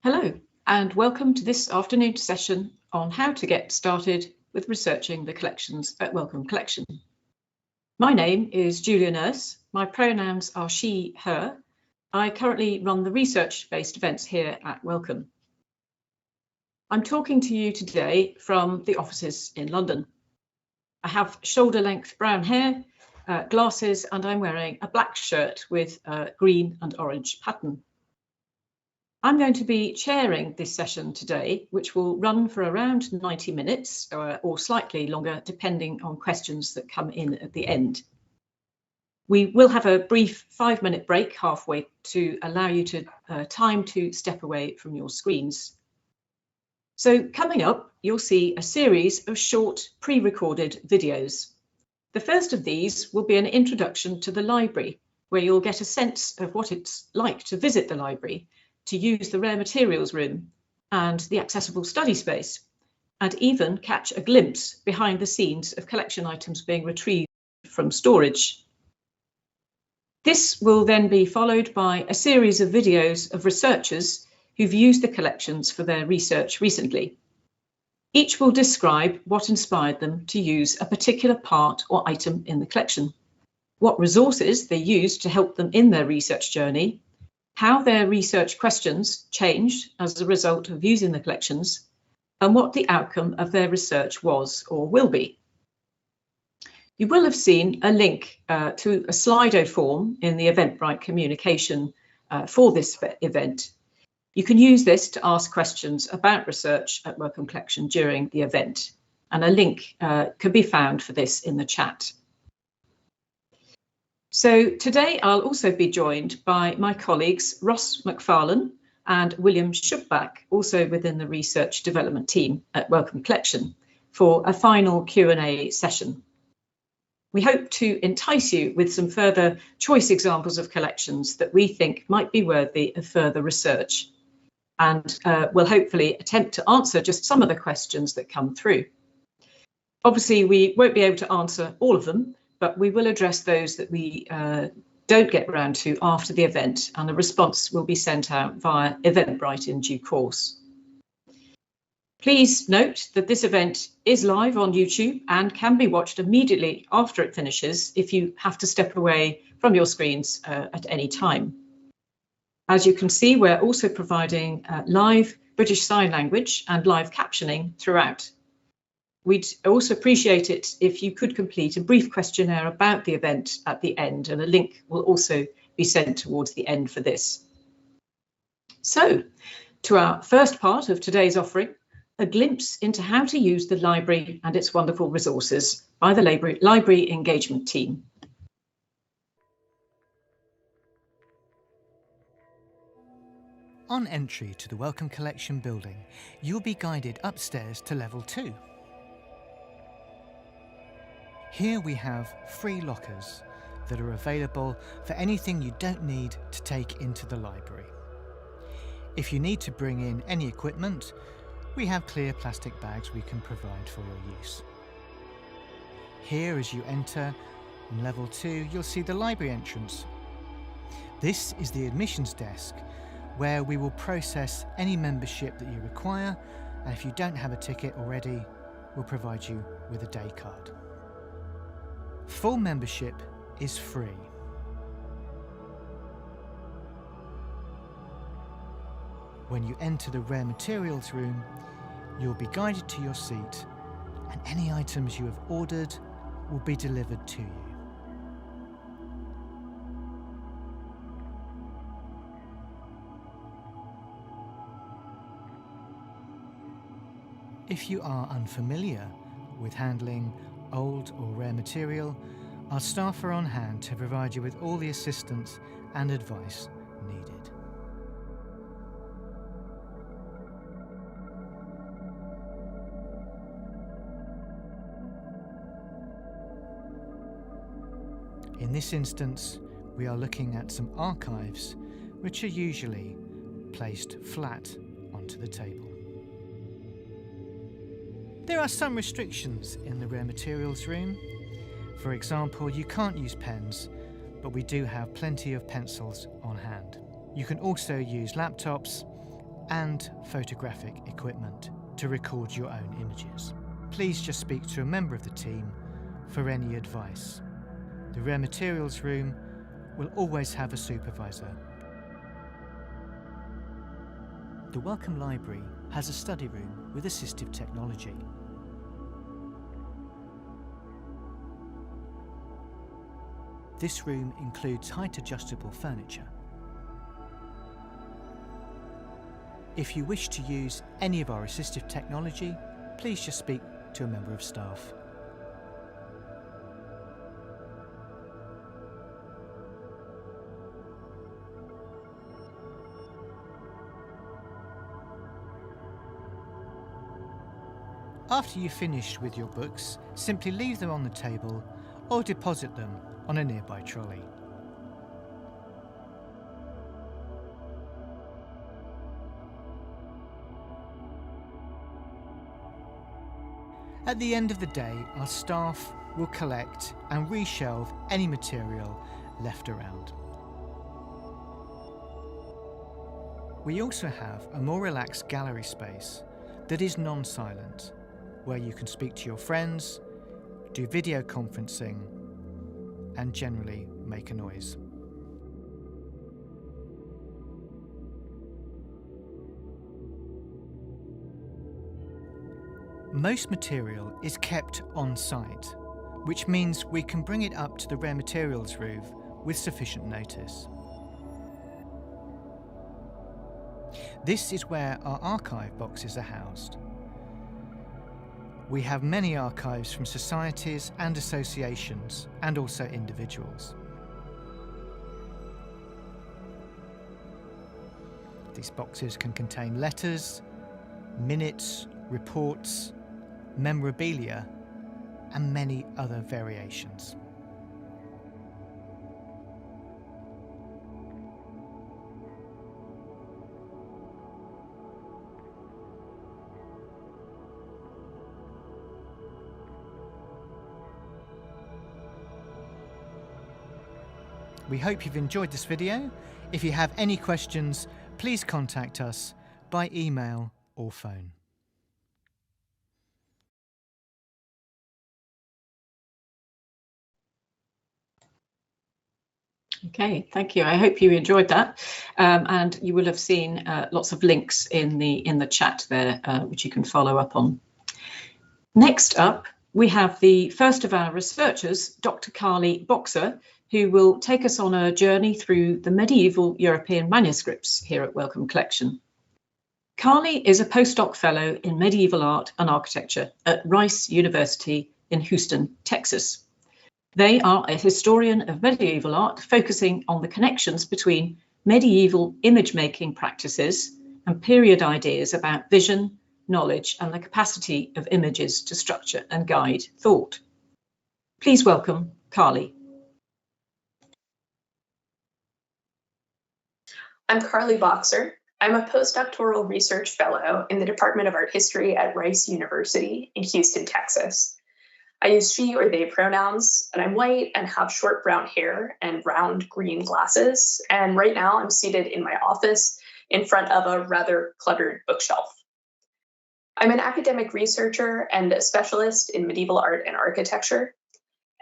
Hello, and welcome to this afternoon's session on how to get started with researching the collections at Wellcome Collection. My name is Julia Nurse. My pronouns are she, her. I currently run the research-based events here at Wellcome. I'm talking to you today from the offices in London. I have shoulder-length brown hair, glasses, and I'm wearing a black shirt with a green and orange pattern. I'm going to be chairing this session today, which will run for around 90 minutes or slightly longer, depending on questions that come in at the end. We will have a brief 5-minute break halfway to allow you time to step away from your screens. So coming up, you'll see a series of short pre-recorded videos. The first of these will be an introduction to the library, where you'll get a sense of what it's like to visit the library, to use the rare materials room and the accessible study space, and even catch a glimpse behind the scenes of collection items being retrieved from storage. This will then be followed by a series of videos of researchers who've used the collections for their research recently. Each will describe what inspired them to use a particular part or item in the collection, what resources they used to help them in their research journey, how their research questions changed as a result of using the collections, and what the outcome of their research was or will be. You will have seen a link to a Slido form in the Eventbrite communication for this event. You can use this to ask questions about research at Wellcome Collection during the event, and a link can be found for this in the chat. So today I'll also be joined by my colleagues Ross Mcfarland and William Schubach, also within the research development team at Wellcome Collection, for a final Q&A session. We hope to entice you with some further choice examples of collections that we think might be worthy of further research, and we'll hopefully attempt to answer just some of the questions that come through. Obviously, we won't be able to answer all of them, but we will address those that we don't get around to after the event, and a response will be sent out via Eventbrite in due course. Please note that this event is live on YouTube and can be watched immediately after it finishes if you have to step away from your screens at any time. As you can see, we're also providing live British Sign Language and live captioning throughout. We'd also appreciate it if you could complete a brief questionnaire about the event at the end, and a link will also be sent towards the end for this. So, to our first part of today's offering, a glimpse into how to use the library and its wonderful resources by the library engagement team. On entry to the Wellcome Collection building, you'll be guided upstairs to level 2. Here we have free lockers that are available for anything you don't need to take into the library. If you need to bring in any equipment, we have clear plastic bags we can provide for your use. Here, as you enter in level 2, you'll see the library entrance. This is the admissions desk, where we will process any membership that you require, and if you don't have a ticket already, we'll provide you with a day card. Full membership is free. When you enter the rare materials room, you'll be guided to your seat, and any items you have ordered will be delivered to you. If you are unfamiliar with handling old or rare material, our staff are on hand to provide you with all the assistance and advice needed. In this instance, we are looking at some archives which are usually placed flat onto the table. There are some restrictions in the rare materials room. For example, you can't use pens, but we do have plenty of pencils on hand. You can also use laptops and photographic equipment to record your own images. Please just speak to a member of the team for any advice. The Rare Materials Room will always have a supervisor. The Wellcome Library has a study room with assistive technology. This room includes height-adjustable furniture. If you wish to use any of our assistive technology, please just speak to a member of staff. After you've finished with your books, simply leave them on the table or deposit them on a nearby trolley. At the end of the day, our staff will collect and reshelve any material left around. We also have a more relaxed gallery space that is non-silent, where you can speak to your friends, do video conferencing, and generally make a noise. Most material is kept on site, which means we can bring it up to the Rare Materials Room with sufficient notice. This is where our archive boxes are housed. We have many archives from societies and associations, and also individuals. These boxes can contain letters, minutes, reports, memorabilia, and many other variations. We hope you've enjoyed this video. If you have any questions, please contact us by email or phone. Okay, thank you. I hope you enjoyed that, and you will have seen lots of links in the chat there, which you can follow up on. Next up, we have the first of our researchers, Dr. Carly Boxer, who will take us on a journey through the medieval European manuscripts here at Wellcome Collection. Carly is a postdoc fellow in medieval art and architecture at Rice University in Houston, Texas. They are a historian of medieval art, focusing on the connections between medieval image-making practices and period ideas about vision, knowledge, and the capacity of images to structure and guide thought. Please welcome Carly. I'm Carly Boxer. I'm a postdoctoral research fellow in the Department of Art History at Rice University in Houston, Texas. I use she or they pronouns, and I'm white and have short brown hair and round green glasses. And right now I'm seated in my office in front of a rather cluttered bookshelf. I'm an academic researcher and a specialist in medieval art and architecture.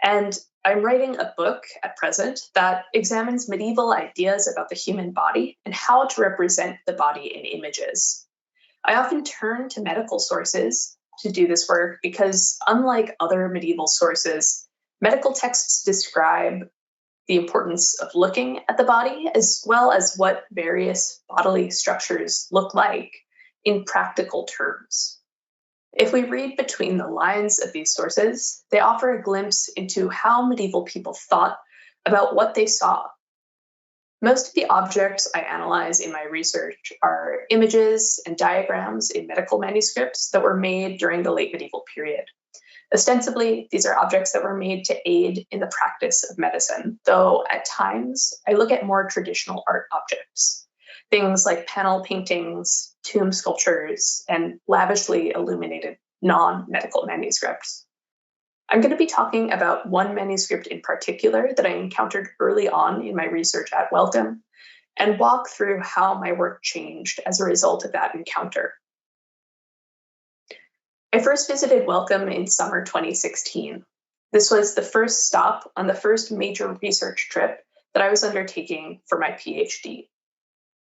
And I'm writing a book at present that examines medieval ideas about the human body and how to represent the body in images. I often turn to medical sources to do this work because, unlike other medieval sources, medical texts describe the importance of looking at the body as well as what various bodily structures look like in practical terms. If we read between the lines of these sources, they offer a glimpse into how medieval people thought about what they saw. Most of the objects I analyze in my research are images and diagrams in medical manuscripts that were made during the late medieval period. Ostensibly, these are objects that were made to aid in the practice of medicine, though at times I look at more traditional art objects, things like panel paintings, tomb sculptures, and lavishly illuminated non-medical manuscripts. I'm going to be talking about one manuscript in particular that I encountered early on in my research at Wellcome, and walk through how my work changed as a result of that encounter. I first visited Wellcome in summer 2016. This was the first stop on the first major research trip that I was undertaking for my PhD.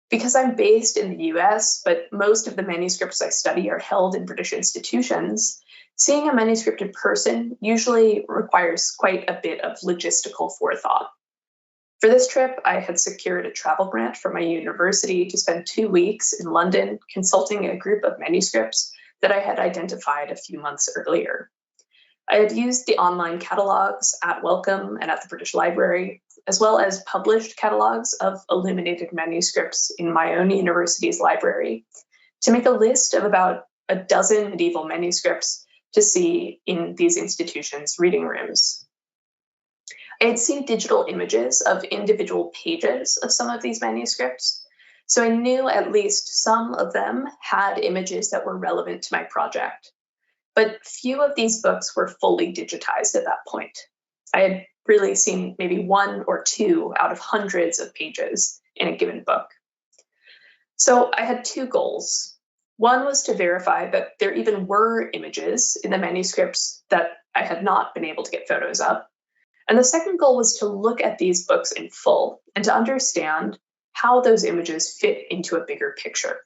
Because I'm based in the US, but most of the manuscripts I study are held in British institutions, seeing a manuscript in person usually requires quite a bit of logistical forethought. For this trip, I had secured a travel grant from my university to spend 2 weeks in London consulting a group of manuscripts that I had identified a few months earlier. I had used the online catalogs at Wellcome and at the British Library, as well as published catalogs of illuminated manuscripts in my own university's library, to make a list of about a dozen medieval manuscripts to see in these institutions' reading rooms. I had seen digital images of individual pages of some of these manuscripts, so I knew at least some of them had images that were relevant to my project. But few of these books were fully digitized at that point. I had really seen maybe 1 or 2 out of hundreds of pages in a given book. So I had 2 goals. One was to verify that there even were images in the manuscripts that I had not been able to get photos of. And the second goal was to look at these books in full and to understand how those images fit into a bigger picture.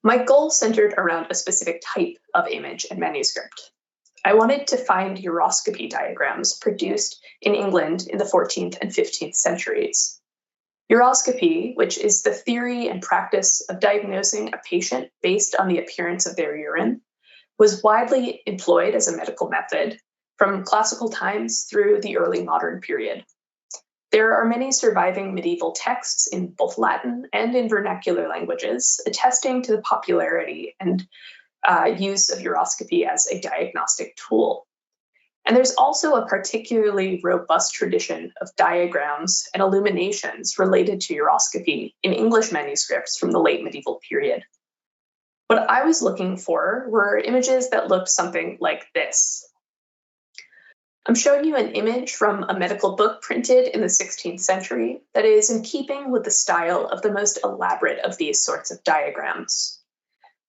My goal centered around a specific type of image and manuscript. I wanted to find uroscopy diagrams produced in England in the 14th and 15th centuries. Uroscopy, which is the theory and practice of diagnosing a patient based on the appearance of their urine, was widely employed as a medical method from classical times through the early modern period. There are many surviving medieval texts in both Latin and in vernacular languages attesting to the popularity and use of uroscopy as a diagnostic tool. And there's also a particularly robust tradition of diagrams and illuminations related to uroscopy in English manuscripts from the late medieval period. What I was looking for were images that looked something like this. I'm showing you an image from a medical book printed in the 16th century that is in keeping with the style of the most elaborate of these sorts of diagrams.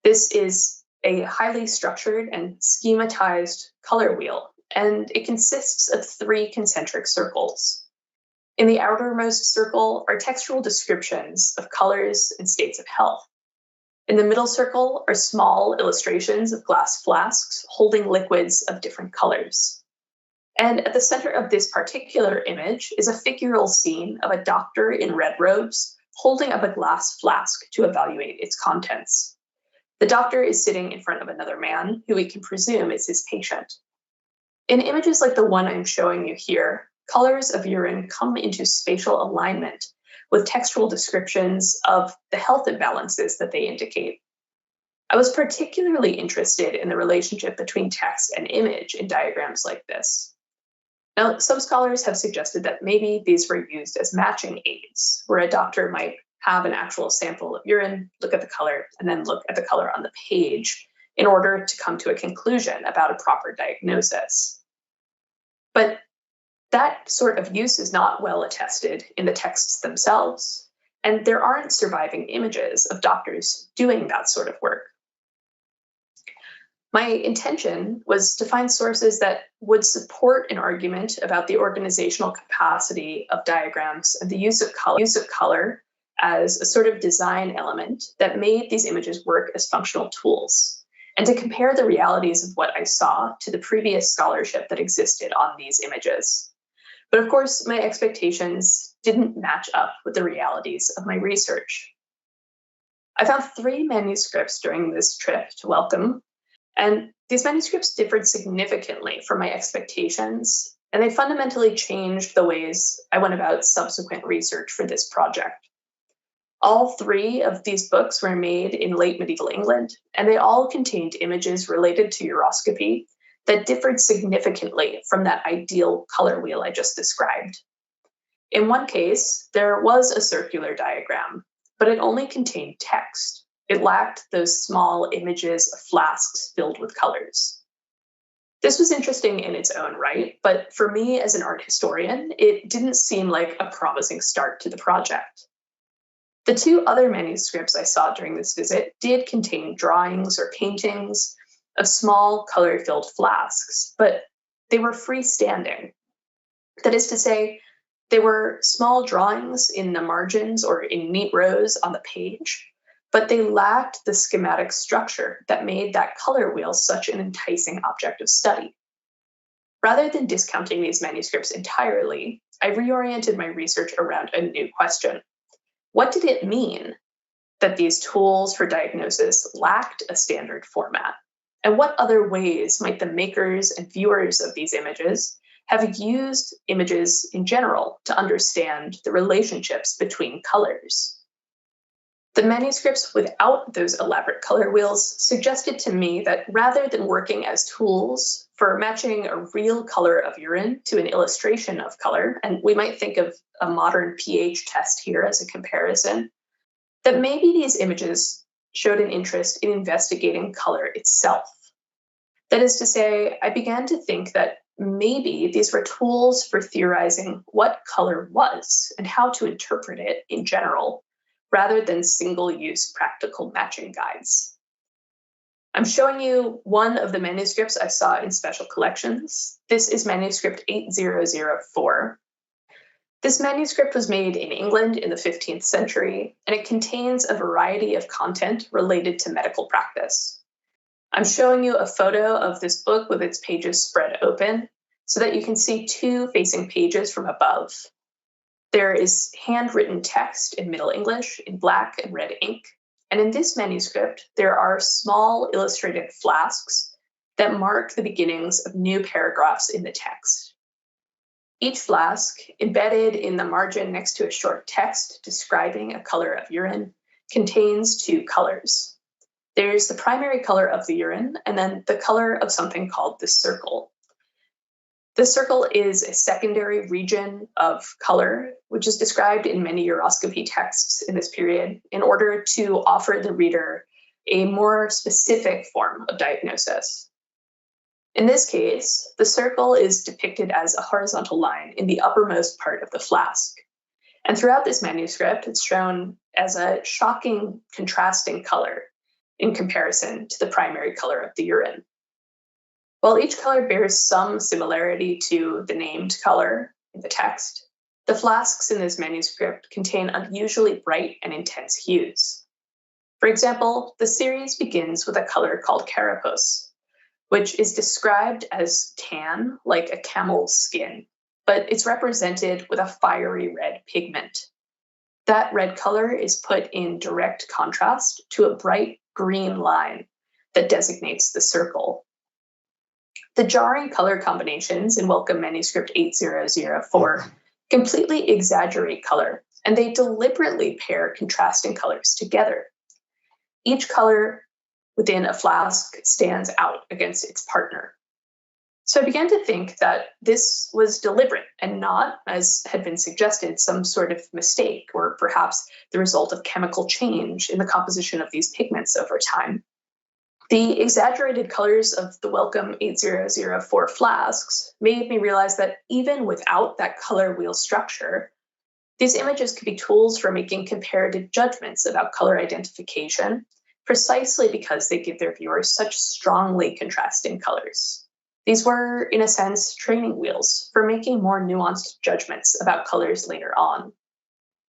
This is a highly structured and schematized color wheel, and it consists of 3 concentric circles. In the outermost circle are textual descriptions of colors and states of health. In the middle circle are small illustrations of glass flasks holding liquids of different colors. And at the center of this particular image is a figural scene of a doctor in red robes holding up a glass flask to evaluate its contents. The doctor is sitting in front of another man who we can presume is his patient. In images like the one I'm showing you here, colors of urine come into spatial alignment with textual descriptions of the health imbalances that they indicate. I was particularly interested in the relationship between text and image in diagrams like this. Now, some scholars have suggested that maybe these were used as matching aids, where a doctor might have an actual sample of urine, look at the color, and then look at the color on the page in order to come to a conclusion about a proper diagnosis. But that sort of use is not well attested in the texts themselves, and there aren't surviving images of doctors doing that sort of work. My intention was to find sources that would support an argument about the organizational capacity of diagrams and the use of color as a sort of design element that made these images work as functional tools, and to compare the realities of what I saw to the previous scholarship that existed on these images. But of course, my expectations didn't match up with the realities of my research. I found 3 manuscripts during this trip to Wellcome, and these manuscripts differed significantly from my expectations, and they fundamentally changed the ways I went about subsequent research for this project. All 3 of these books were made in late medieval England, and they all contained images related to uroscopy that differed significantly from that ideal color wheel I just described. In one case, there was a circular diagram, but it only contained text. It lacked those small images of flasks filled with colors. This was interesting in its own right, but for me as an art historian, it didn't seem like a promising start to the project. The two other manuscripts I saw during this visit did contain drawings or paintings of small color-filled flasks, but they were freestanding. That is to say, they were small drawings in the margins or in neat rows on the page, but they lacked the schematic structure that made that color wheel such an enticing object of study. Rather than discounting these manuscripts entirely, I reoriented my research around a new question. What did it mean that these tools for diagnosis lacked a standard format? And what other ways might the makers and viewers of these images have used images in general to understand the relationships between colors? The manuscripts without those elaborate color wheels suggested to me that rather than working as tools for matching a real color of urine to an illustration of color, and we might think of a modern pH test here as a comparison, that maybe these images showed an interest in investigating color itself. That is to say, I began to think that maybe these were tools for theorizing what color was and how to interpret it in general, rather than single-use practical matching guides. I'm showing you one of the manuscripts I saw in special collections. This is manuscript 8004. This manuscript was made in England in the 15th century, and it contains a variety of content related to medical practice. I'm showing you a photo of this book with its pages spread open so that you can see two facing pages from above. There is handwritten text in Middle English in black and red ink, and in this manuscript, there are small illustrated flasks that mark the beginnings of new paragraphs in the text. Each flask, embedded in the margin next to a short text describing a color of urine, contains two colors. There's the primary color of the urine, and then the color of something called the circle. The circle is a secondary region of color, which is described in many uroscopy texts in this period in order to offer the reader a more specific form of diagnosis. In this case, the circle is depicted as a horizontal line in the uppermost part of the flask. And throughout this manuscript, it's shown as a shocking, contrasting color in comparison to the primary color of the urine. While each color bears some similarity to the named color in the text, the flasks in this manuscript contain unusually bright and intense hues. For example, the series begins with a color called carapace, which is described as tan, like a camel's skin, but it's represented with a fiery red pigment. That red color is put in direct contrast to a bright green line that designates the circle. The jarring color combinations in Wellcome Manuscript 8004 completely exaggerate color, and they deliberately pair contrasting colors together. Each color within a flask stands out against its partner. So I began to think that this was deliberate and not, as had been suggested, some sort of mistake or perhaps the result of chemical change in the composition of these pigments over time. The exaggerated colors of the Wellcome 8004 flasks made me realize that even without that color wheel structure, these images could be tools for making comparative judgments about color identification, precisely because they give their viewers such strongly contrasting colors. These were, in a sense, training wheels for making more nuanced judgments about colors later on.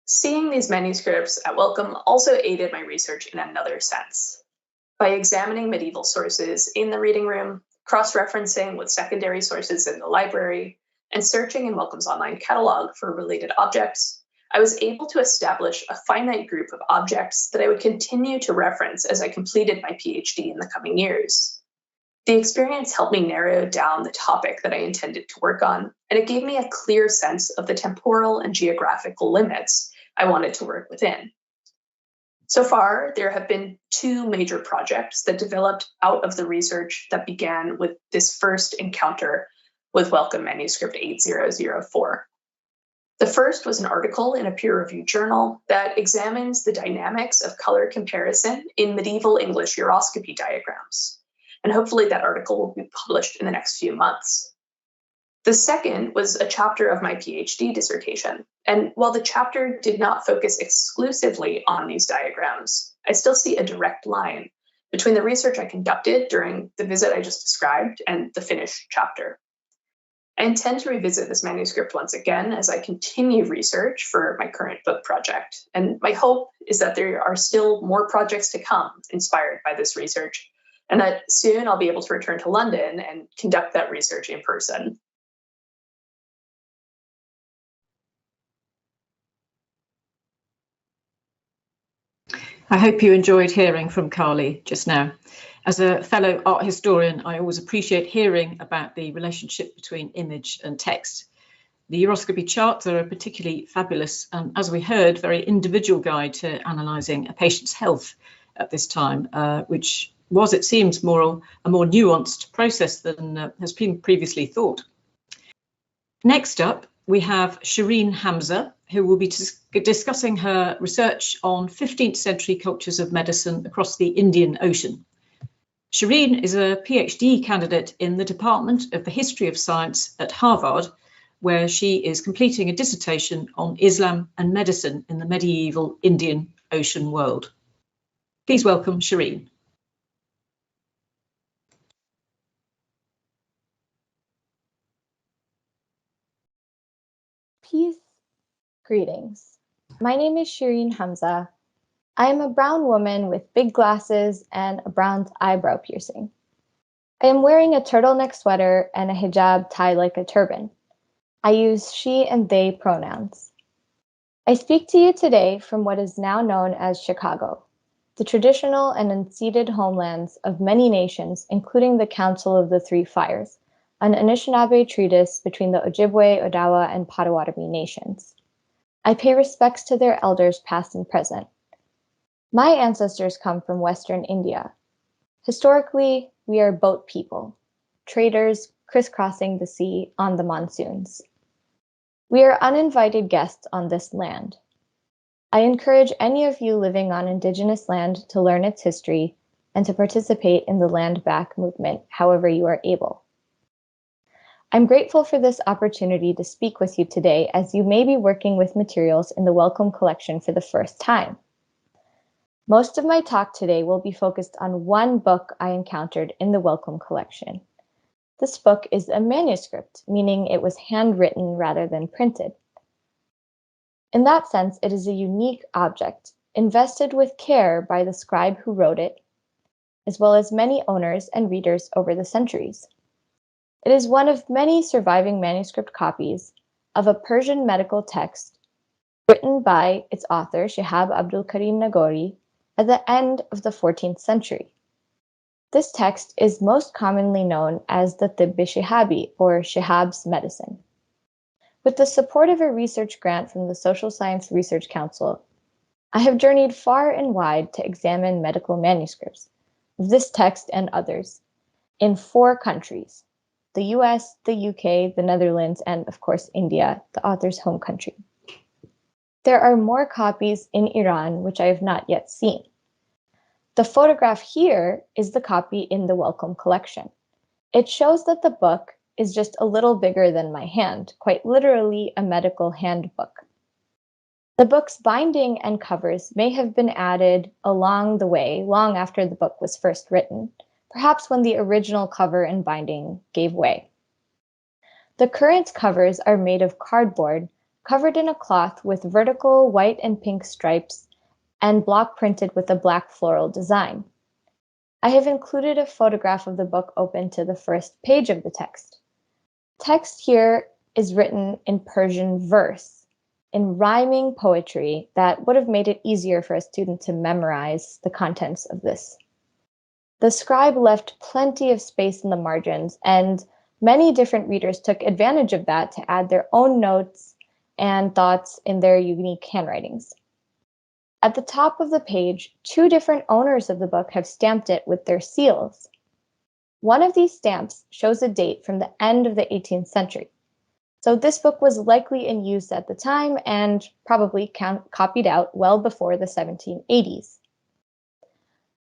Seeing these manuscripts at Wellcome also aided my research in another sense. By examining medieval sources in the reading room, cross-referencing with secondary sources in the library, and searching in Wellcome's online catalog for related objects, I was able to establish a finite group of objects that I would continue to reference as I completed my PhD in the coming years. The experience helped me narrow down the topic that I intended to work on, and it gave me a clear sense of the temporal and geographical limits I wanted to work within. So far, there have been two major projects that developed out of the research that began with this first encounter with Wellcome Manuscript 8004. The first was an article in a peer-reviewed journal that examines the dynamics of color comparison in medieval English uroscopy diagrams. and hopefully that article will be published in the next few months. The second was a chapter of my PhD dissertation, and while the chapter did not focus exclusively on these diagrams, I still see a direct line between the research I conducted during the visit I just described and the finished chapter. I intend to revisit this manuscript once again as I continue research for my current book project, and my hope is that there are still more projects to come inspired by this research, and that soon I'll be able to return to London and conduct that research in person. I hope you enjoyed hearing from Carly just now. As a fellow art historian, I always appreciate hearing about the relationship between image and text. The uroscopy charts are a particularly fabulous and, as we heard, very individual guide to analysing a patient's health at this time, which was, it seems, a more nuanced process than has been previously thought. Next up, we have Shireen Hamza, who will be discussing her research on 15th century cultures of medicine across the Indian Ocean. Shireen is a PhD candidate in the Department of the History of Science at Harvard, where she is completing a dissertation on Islam and medicine in the medieval Indian Ocean world. Please welcome Shireen. Peace. Greetings. My name is Shireen Hamza. I am a brown woman with big glasses and a brown eyebrow piercing. I am wearing a turtleneck sweater and a hijab tied like a turban. I use she and they pronouns. I speak to you today from what is now known as Chicago, the traditional and unceded homelands of many nations, including the Council of the Three Fires, an Anishinaabe treatise between the Ojibwe, Odawa, and Potawatomi nations. I pay respects to their elders past and present. My ancestors come from Western India. Historically, we are boat people, traders crisscrossing the sea on the monsoons. We are uninvited guests on this land. I encourage any of you living on Indigenous land to learn its history and to participate in the Land Back movement however you are able. I'm grateful for this opportunity to speak with you today, as you may be working with materials in the Wellcome Collection for the first time. Most of my talk today will be focused on one book I encountered in the Wellcome Collection. This book is a manuscript, meaning it was handwritten rather than printed. In that sense, it is a unique object, invested with care by the scribe who wrote it, as well as many owners and readers over the centuries. It is one of many surviving manuscript copies of a Persian medical text written by its author, Shihab Abdul Karim Nagori, at the end of the 14th century. This text is most commonly known as the Tibb-i-Shihabi, or Shihab's medicine. With the support of a research grant from the Social Science Research Council, I have journeyed far and wide to examine medical manuscripts of this text and others in 4 countries: the US, the UK, the Netherlands, and of course India, the author's home country. There are more copies in Iran, which I have not yet seen. The photograph here is the copy in the Wellcome Collection. It shows that the book is just a little bigger than my hand, quite literally a medical handbook. The book's binding and covers may have been added along the way, long after the book was first written, perhaps when the original cover and binding gave way. The current covers are made of cardboard, covered in a cloth with vertical white and pink stripes and block printed with a black floral design. I have included a photograph of the book open to the first page of the text. Text here is written in Persian verse, in rhyming poetry that would have made it easier for a student to memorize the contents of this. The scribe left plenty of space in the margins, and many different readers took advantage of that to add their own notes and thoughts in their unique handwritings. At the top of the page, 2 different owners of the book have stamped it with their seals. One of these stamps shows a date from the end of the 18th century. So this book was likely in use at the time and probably copied out well before the 1780s.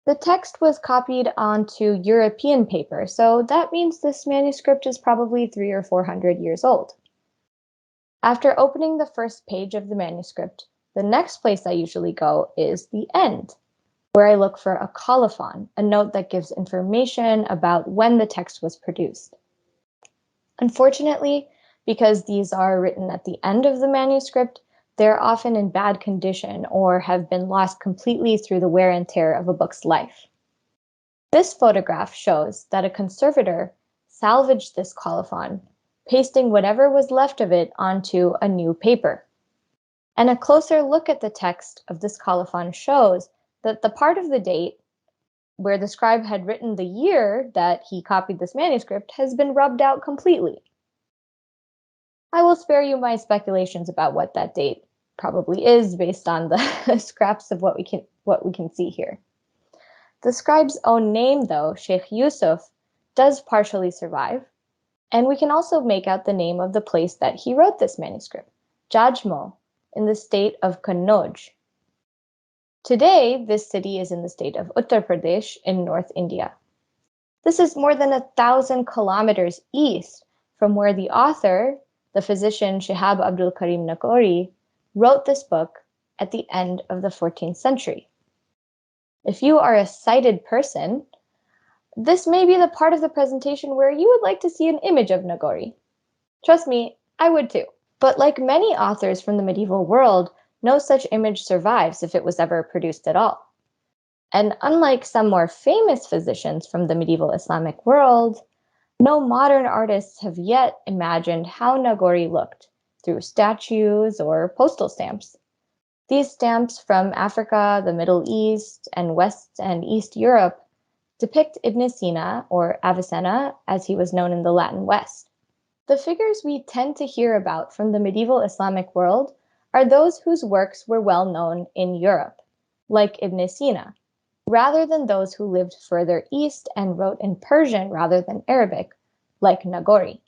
The text was copied onto European paper, so that means this manuscript is probably 300 or 400 years old. After opening the first page of the manuscript, the next place I usually go is the end, where I look for a colophon, a note that gives information about when the text was produced. Unfortunately, because these are written at the end of the manuscript, they're often in bad condition or have been lost completely through the wear and tear of a book's life. This photograph shows that a conservator salvaged this colophon, pasting whatever was left of it onto a new paper. And a closer look at the text of this colophon shows that the part of the date where the scribe had written the year that he copied this manuscript has been rubbed out completely. I will spare you my speculations about what that date probably is based on the scraps of what we can see here. The scribe's own name, though, Sheikh Yusuf, does partially survive, and we can also make out the name of the place that he wrote this manuscript, Jajmo, in the state of Kannauj. Today, this city is in the state of Uttar Pradesh in North India. This is more than 1,000 kilometers east from where the author, the physician Shihab Abdul Karim Nagori, wrote this book at the end of the 14th century. If you are a sighted person, this may be the part of the presentation where you would like to see an image of Nagori. Trust me, I would too. But like many authors from the medieval world, no such image survives if it was ever produced at all. And unlike some more famous physicians from the medieval Islamic world, no modern artists have yet imagined how Nagori looked through statues or postal stamps. These stamps from Africa, the Middle East, and West and East Europe depict Ibn Sina, or Avicenna, as he was known in the Latin West. The figures we tend to hear about from the medieval Islamic world are those whose works were well known in Europe, like Ibn Sina, rather than those who lived further east and wrote in Persian rather than Arabic, like Nagori.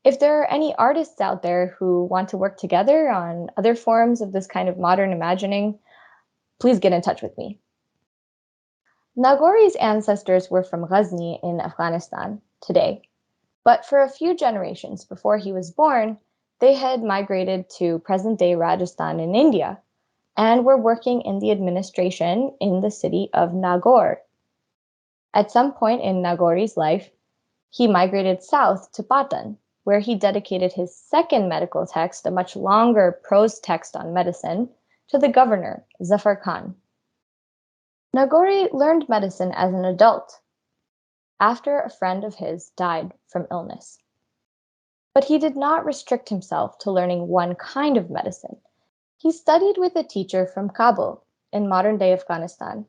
If there are any artists out there who want to work together on other forms of this kind of modern imagining, please get in touch with me. Nagori's ancestors were from Ghazni in Afghanistan today, but for a few generations before he was born, they had migrated to present-day Rajasthan in India and were working in the administration in the city of Nagaur. At some point in Nagori's life, he migrated south to Patan, where he dedicated his second medical text, a much longer prose text on medicine, to the governor, Zafar Khan. Nagori learned medicine as an adult, after a friend of his died from illness. But he did not restrict himself to learning one kind of medicine. He studied with a teacher from Kabul in modern-day Afghanistan.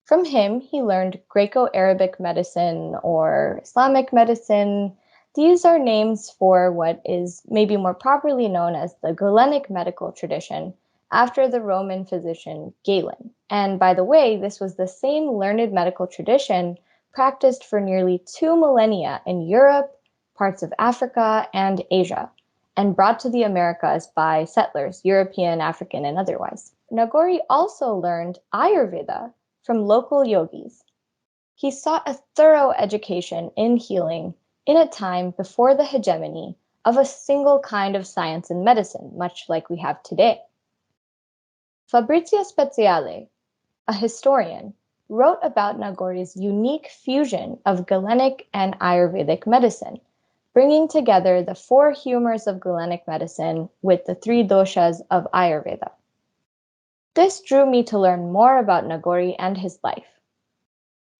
From him, he learned Greco-Arabic medicine or Islamic medicine. These are names for what is maybe more properly known as the Galenic medical tradition, after the Roman physician Galen. And by the way, this was the same learned medical tradition practiced for nearly 2 millennia in Europe, parts of Africa, and Asia, and brought to the Americas by settlers, European, African, and otherwise. Nagori also learned Ayurveda from local yogis. He sought a thorough education in healing in a time before the hegemony of a single kind of science and medicine, much like we have today. Fabrizio Speziale, a historian, wrote about Nagori's unique fusion of Galenic and Ayurvedic medicine, bringing together the 4 humors of Galenic medicine with the 3 doshas of Ayurveda. This drew me to learn more about Nagori and his life.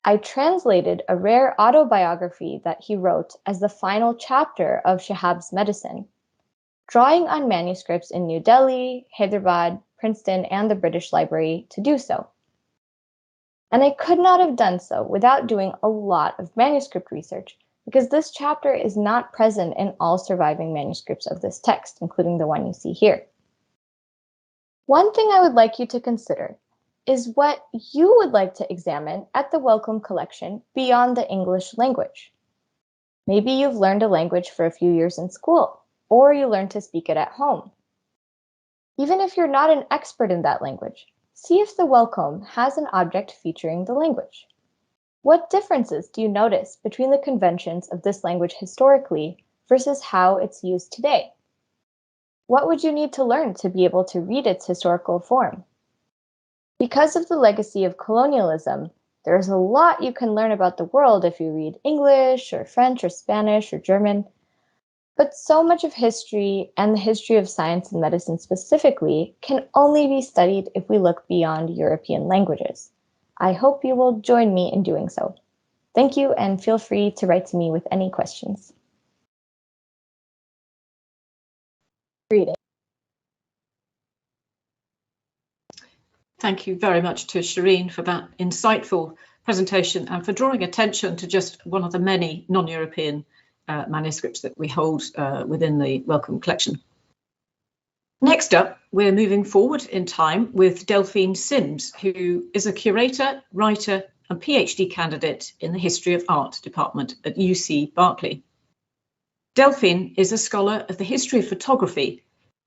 I translated a rare autobiography that he wrote as the final chapter of Shihab's medicine, drawing on manuscripts in New Delhi, Hyderabad, Princeton, and the British Library to do so. And I could not have done so without doing a lot of manuscript research, because this chapter is not present in all surviving manuscripts of this text, including the one you see here. One thing I would like you to consider is what you would like to examine at the Wellcome Collection beyond the English language. Maybe you've learned a language for a few years in school, or you learned to speak it at home. Even if you're not an expert in that language, see if the welcome has an object featuring the language. What differences do you notice between the conventions of this language historically versus how it's used today? What would you need to learn to be able to read its historical form? Because of the legacy of colonialism, there's a lot you can learn about the world if you read English or French or Spanish or German. But so much of history, and the history of science and medicine specifically, can only be studied if we look beyond European languages. I hope you will join me in doing so. Thank you, and feel free to write to me with any questions. Reading. Thank you very much to Shireen for that insightful presentation and for drawing attention to just one of the many non-European manuscripts that we hold within the Wellcome Collection. Next up, we're moving forward in time with Delphine Sims, who is a curator, writer, and PhD candidate in the History of Art department at UC Berkeley. Delphine is a scholar of the history of photography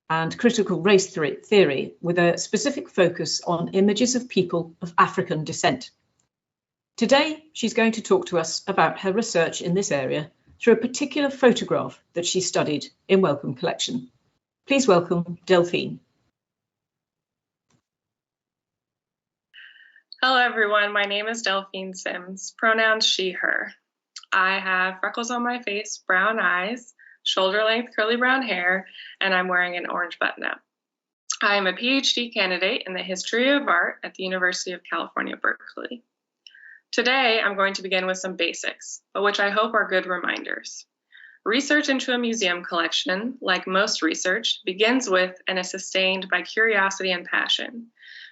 and critical race theory with a specific focus on images of people of African descent. Today, she's going to talk to us about her research in this area through a particular photograph that she studied in Wellcome Collection. Please welcome Delphine. Hello everyone, my name is Delphine Sims, pronouns she, her. I have freckles on my face, brown eyes, shoulder-length curly brown hair, and I'm wearing an orange button-up. I am a PhD candidate in the history of art at the University of California, Berkeley. Today, I'm going to begin with some basics, but which I hope are good reminders. Research into a museum collection, like most research, begins with and is sustained by curiosity and passion.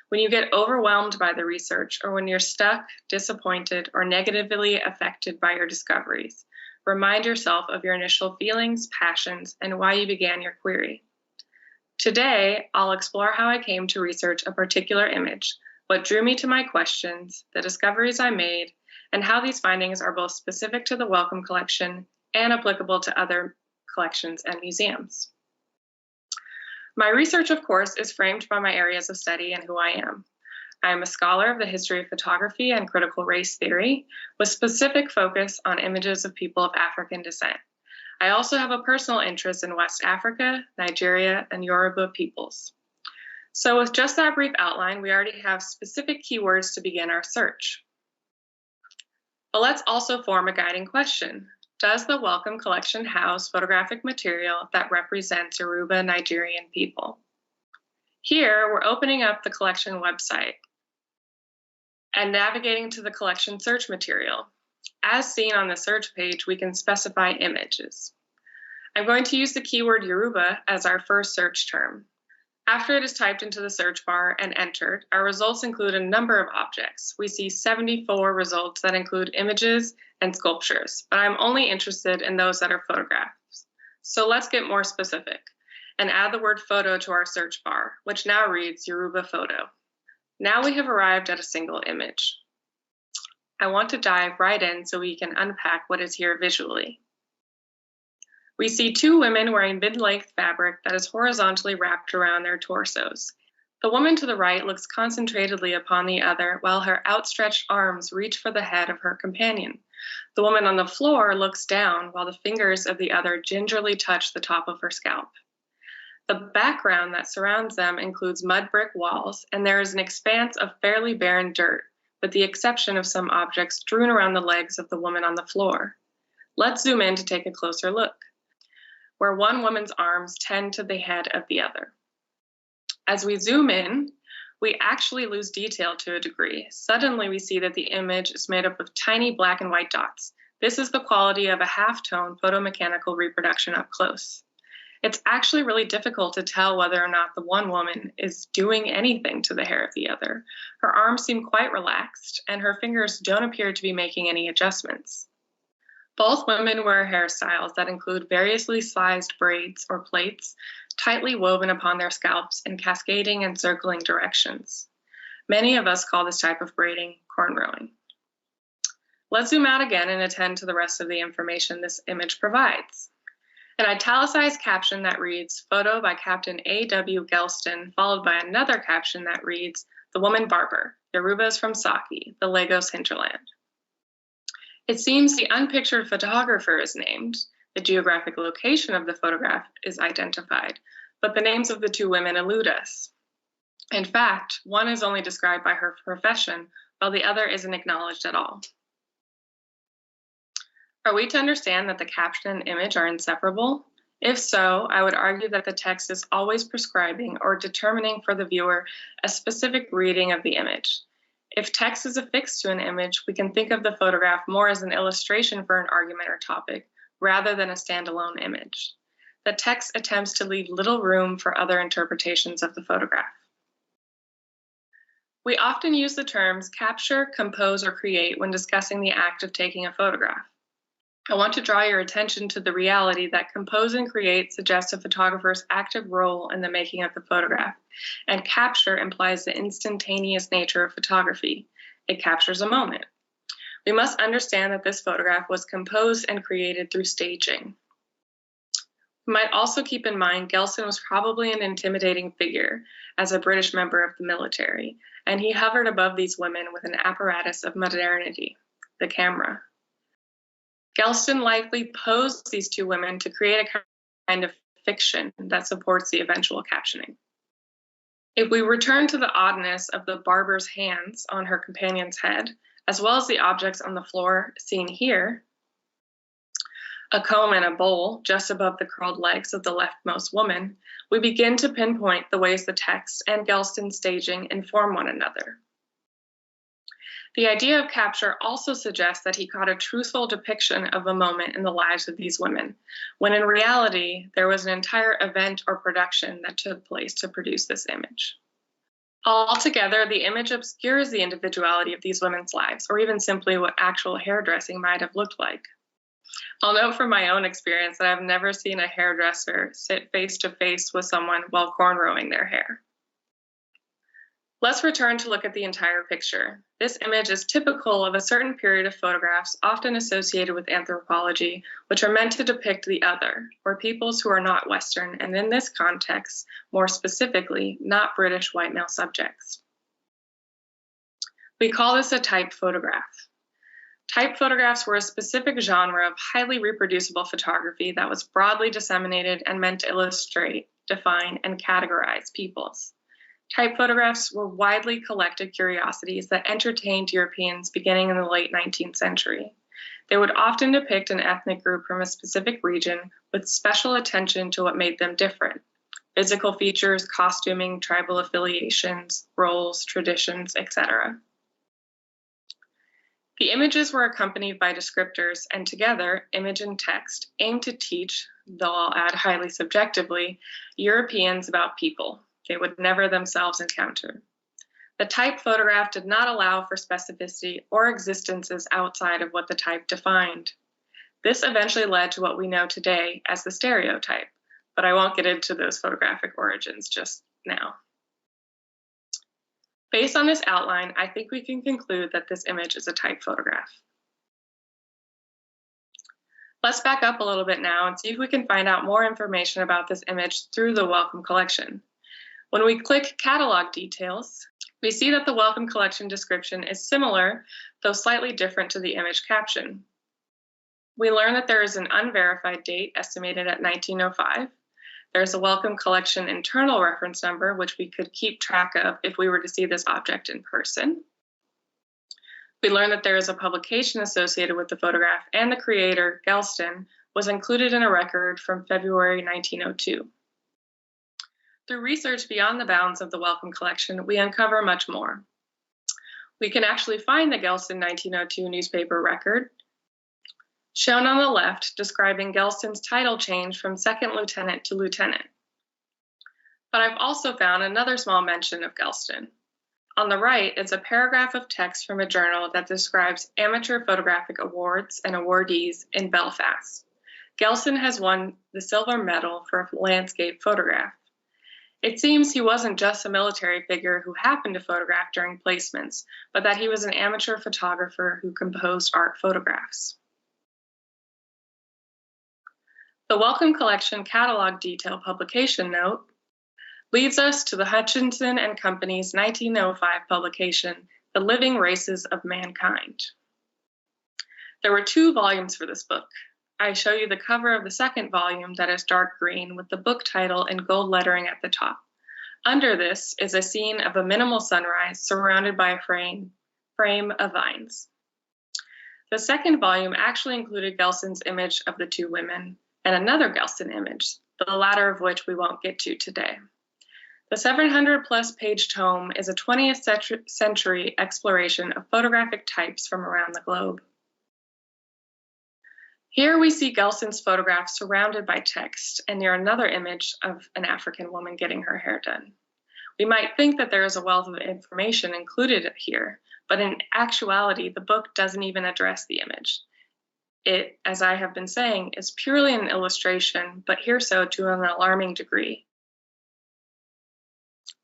When you get overwhelmed by the research, or when you're stuck, disappointed, or negatively affected by your discoveries, remind yourself of your initial feelings, passions, and why you began your query. Today, I'll explore how I came to research a particular image, what drew me to my questions, the discoveries I made, and how these findings are both specific to the Wellcome Collection and applicable to other collections and museums. My research, of course, is framed by my areas of study and who I am. I am a scholar of the history of photography and critical race theory, with specific focus on images of people of African descent. I also have a personal interest in West Africa, Nigeria, and Yoruba peoples. So with just that brief outline, we already have specific keywords to begin our search. But let's also form a guiding question. Does the Wellcome Collection house photographic material that represents Yoruba Nigerian people? Here, we're opening up the collection website and navigating to the collection search material. As seen on the search page, we can specify images. I'm going to use the keyword Yoruba as our first search term. After it is typed into the search bar and entered, our results include a number of objects. We see 74 results that include images and sculptures, but I'm only interested in those that are photographs. So let's get more specific and add the word photo to our search bar, which now reads Yoruba photo. Now we have arrived at a single image. I want to dive right in so we can unpack what is here visually. We see two women wearing mid-length fabric that is horizontally wrapped around their torsos. The woman to the right looks concentratedly upon the other while her outstretched arms reach for the head of her companion. The woman on the floor looks down while the fingers of the other gingerly touch the top of her scalp. The background that surrounds them includes mud brick walls, and there is an expanse of fairly barren dirt, with the exception of some objects strewn around the legs of the woman on the floor. Let's zoom in to take a closer look, where one woman's arms tend to the head of the other. As we zoom in, we actually lose detail to a degree. Suddenly, we see that the image is made up of tiny black and white dots. This is the quality of a half-tone photomechanical reproduction up close. It's actually really difficult to tell whether or not the one woman is doing anything to the hair of the other. Her arms seem quite relaxed, and her fingers don't appear to be making any adjustments. Both women wear hairstyles that include variously sized braids or plaits, tightly woven upon their scalps in cascading and circling directions. Many of us call this type of braiding cornrowing. Let's zoom out again and attend to the rest of the information this image provides. An italicized caption that reads, "Photo by Captain A.W. Gelston," followed by another caption that reads, the woman barber, Yoruba's from Saki, the Lagos hinterland. It seems the unpictured photographer is named, the geographic location of the photograph is identified, but the names of the two women elude us. In fact, one is only described by her profession, while the other isn't acknowledged at all. Are we to understand that the caption and image are inseparable? If so, I would argue that the text is always prescribing or determining for the viewer a specific reading of the image. If text is affixed to an image, we can think of the photograph more as an illustration for an argument or topic, rather than a standalone image. The text attempts to leave little room for other interpretations of the photograph. We often use the terms capture, compose, or create when discussing the act of taking a photograph. I want to draw your attention to the reality that compose and create suggest a photographer's active role in the making of the photograph, and capture implies the instantaneous nature of photography. It captures a moment. We must understand that this photograph was composed and created through staging. We might also keep in mind Gelston was probably an intimidating figure as a British member of the military, and he hovered above these women with an apparatus of modernity, the camera. Gelston likely posed these two women to create a kind of fiction that supports the eventual captioning. If we return to the oddness of the barber's hands on her companion's head, as well as the objects on the floor seen here, a comb and a bowl just above the curled legs of the leftmost woman, we begin to pinpoint the ways the text and Gelston's staging inform one another. The idea of capture also suggests that he caught a truthful depiction of a moment in the lives of these women, when in reality, there was an entire event or production that took place to produce this image. Altogether, the image obscures the individuality of these women's lives, or even simply what actual hairdressing might have looked like. I'll note from my own experience that I've never seen a hairdresser sit face to face with someone while cornrowing their hair. Let's return to look at the entire picture. This image is typical of a certain period of photographs often associated with anthropology, which are meant to depict the other, or peoples who are not Western, and in this context, more specifically, not British white male subjects. We call this a type photograph. Type photographs were a specific genre of highly reproducible photography that was broadly disseminated and meant to illustrate, define, and categorize peoples. Type photographs were widely collected curiosities that entertained Europeans beginning in the late 19th century. They would often depict an ethnic group from a specific region with special attention to what made them different: physical features, costuming, tribal affiliations, roles, traditions, etc. The images were accompanied by descriptors, and together, image and text, aimed to teach, though I'll add highly subjectively, Europeans about people they would never themselves encounter. The type photograph did not allow for specificity or existences outside of what the type defined. This eventually led to what we know today as the stereotype, but I won't get into those photographic origins just now. Based on this outline, I think we can conclude that this image is a type photograph. Let's back up a little bit now and see if we can find out more information about this image through the Wellcome Collection. When we click Catalog Details, we see that the Wellcome Collection description is similar, though slightly different to the image caption. We learn that there is an unverified date estimated at 1905. There's a Wellcome Collection internal reference number, which we could keep track of if we were to see this object in person. We learn that there is a publication associated with the photograph, and the creator, Gelston, was included in a record from February 1902. Through research beyond the bounds of the Wellcome Collection, we uncover much more. We can actually find the Gelston 1902 newspaper record, shown on the left, describing Gelston's title change from second lieutenant to lieutenant. But I've also found another small mention of Gelston. On the right is a paragraph of text from a journal that describes amateur photographic awards and awardees in Belfast. Gelston has won the silver medal for a landscape photograph. It seems he wasn't just a military figure who happened to photograph during placements, but that he was an amateur photographer who composed art photographs. The Wellcome Collection Catalog Detail publication note, leads us to the Hutchinson and Company's 1905 publication, The Living Races of Mankind. There were 2 volumes for this book. I show you the cover of the second volume that is dark green with the book title in gold lettering at the top. Under this is a scene of a minimal sunrise surrounded by a frame of vines. The second volume actually included Gelson's image of the 2 women and another Gelson image, the latter of which we won't get to today. The 700-plus page tome is a 20th century exploration of photographic types from around the globe. Here we see Gelson's photograph surrounded by text, and near another image of an African woman getting her hair done. We might think that there is a wealth of information included here, but in actuality, the book doesn't even address the image. It, as I have been saying, is purely an illustration, but here so to an alarming degree.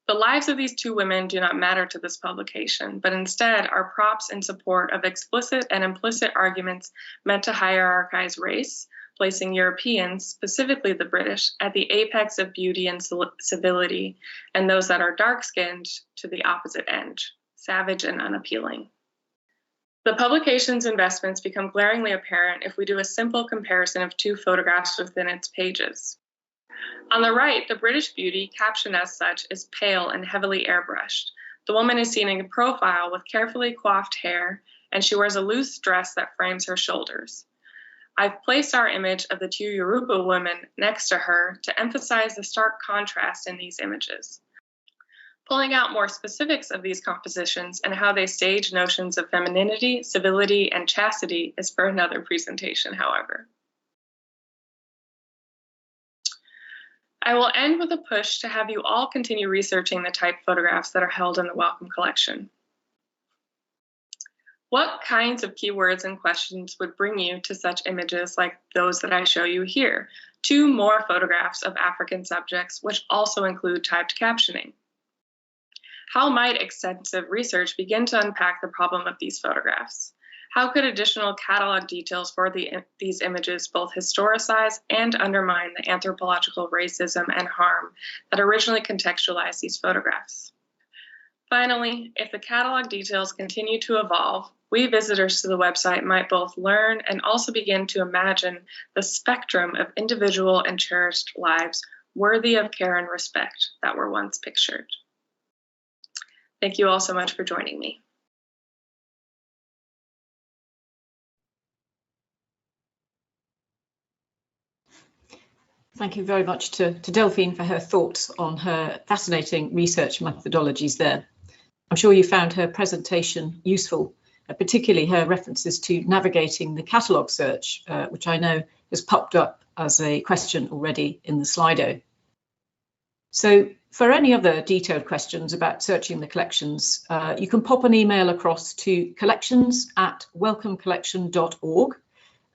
The lives of these 2 women do not matter to this publication, but instead are props in support of explicit and implicit arguments meant to hierarchize race, placing Europeans, specifically the British, at the apex of beauty and civility, and those that are dark-skinned to the opposite end, savage and unappealing. The publication's investments become glaringly apparent if we do a simple comparison of 2 photographs within its pages. On the right, the British beauty, captioned as such, is pale and heavily airbrushed. The woman is seen in profile with carefully coiffed hair, and she wears a loose dress that frames her shoulders. I've placed our image of the 2 Yoruba women next to her to emphasize the stark contrast in these images. Pulling out more specifics of these compositions and how they stage notions of femininity, civility, and chastity is for another presentation, however. I will end with a push to have you all continue researching the type photographs that are held in the Wellcome Collection. What kinds of keywords and questions would bring you to such images like those that I show you here? 2 more photographs of African subjects, which also include typed captioning. How might extensive research begin to unpack the problem of these photographs? How could additional catalog details for these images both historicize and undermine the anthropological racism and harm that originally contextualized these photographs? Finally, if the catalog details continue to evolve, we visitors to the website might both learn and also begin to imagine the spectrum of individual and cherished lives worthy of care and respect that were once pictured. Thank you all so much for joining me. Thank you very much to Delphine for her thoughts on her fascinating research methodologies there. I'm sure you found her presentation useful, particularly her references to navigating the catalogue search, which I know has popped up as a question already in the Slido. So for any other detailed questions about searching the collections, you can pop an email across to collections@wellcomecollection.org,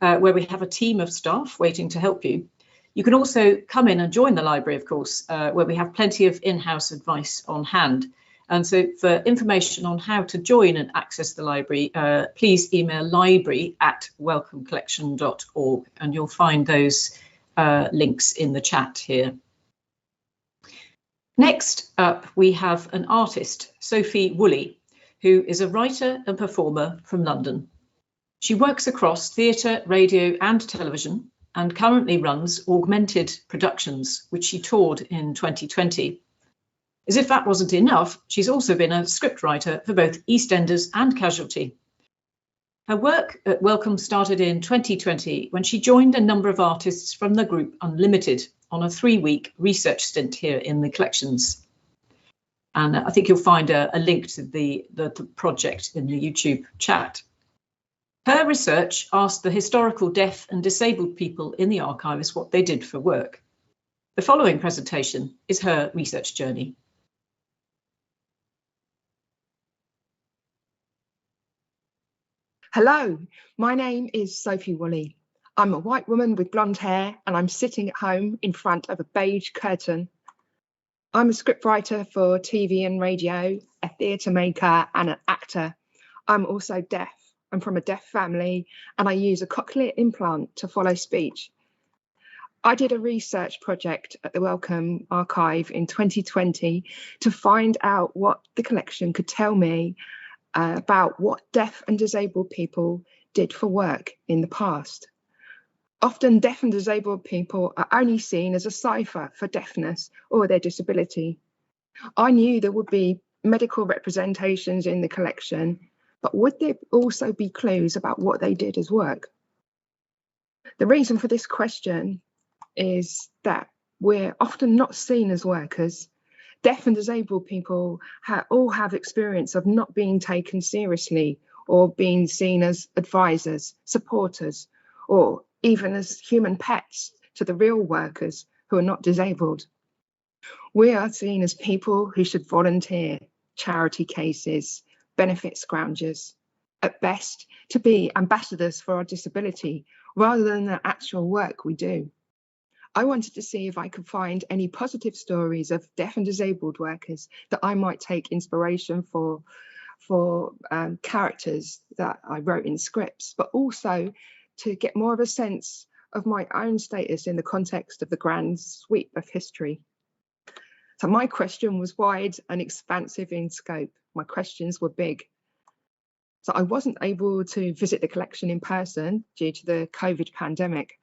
where we have a team of staff waiting to help you. You can also come in and join the library, of course, where we have plenty of in-house advice on hand. And so for information on how to join and access the library, please email library@wellcomecollection.org, and you'll find those links in the chat here. Next up, we have an artist, Sophie Woolley, who is a writer and performer from London. She works across theatre, radio and television, and currently runs Augmented Productions, which she toured in 2020. As if that wasn't enough, she's also been a scriptwriter for both EastEnders and Casualty. Her work at Wellcome started in 2020 when she joined a number of artists from the group Unlimited on a 3-week research stint here in the collections. And I think you'll find a link to the project in the YouTube chat. Her research asked the historical deaf and disabled people in the archives what they did for work. The following presentation is her research journey. Hello, my name is Sophie Woolley. I'm a white woman with blonde hair and I'm sitting at home in front of a beige curtain. I'm a scriptwriter for TV and radio, a theatre maker and an actor. I'm also deaf. I'm from a deaf family and I use a cochlear implant to follow speech. I did a research project at the Wellcome Archive in 2020 to find out what the collection could tell me about what deaf and disabled people did for work in the past. Often deaf and disabled people are only seen as a cipher for deafness or their disability. I knew there would be medical representations in the collection, but would there also be clues about what they did as work? The reason for this question is that we're often not seen as workers. Deaf and disabled people all have experience of not being taken seriously or being seen as advisors, supporters, or even as human pets to the real workers who are not disabled. We are seen as people who should volunteer, charity cases, benefit scroungers, at best to be ambassadors for our disability rather than the actual work we do. I wanted to see if I could find any positive stories of deaf and disabled workers that I might take inspiration for characters that I wrote in scripts, but also to get more of a sense of my own status in the context of the grand sweep of history. So my question was wide and expansive in scope. My questions were big. So I wasn't able to visit the collection in person due to the COVID pandemic.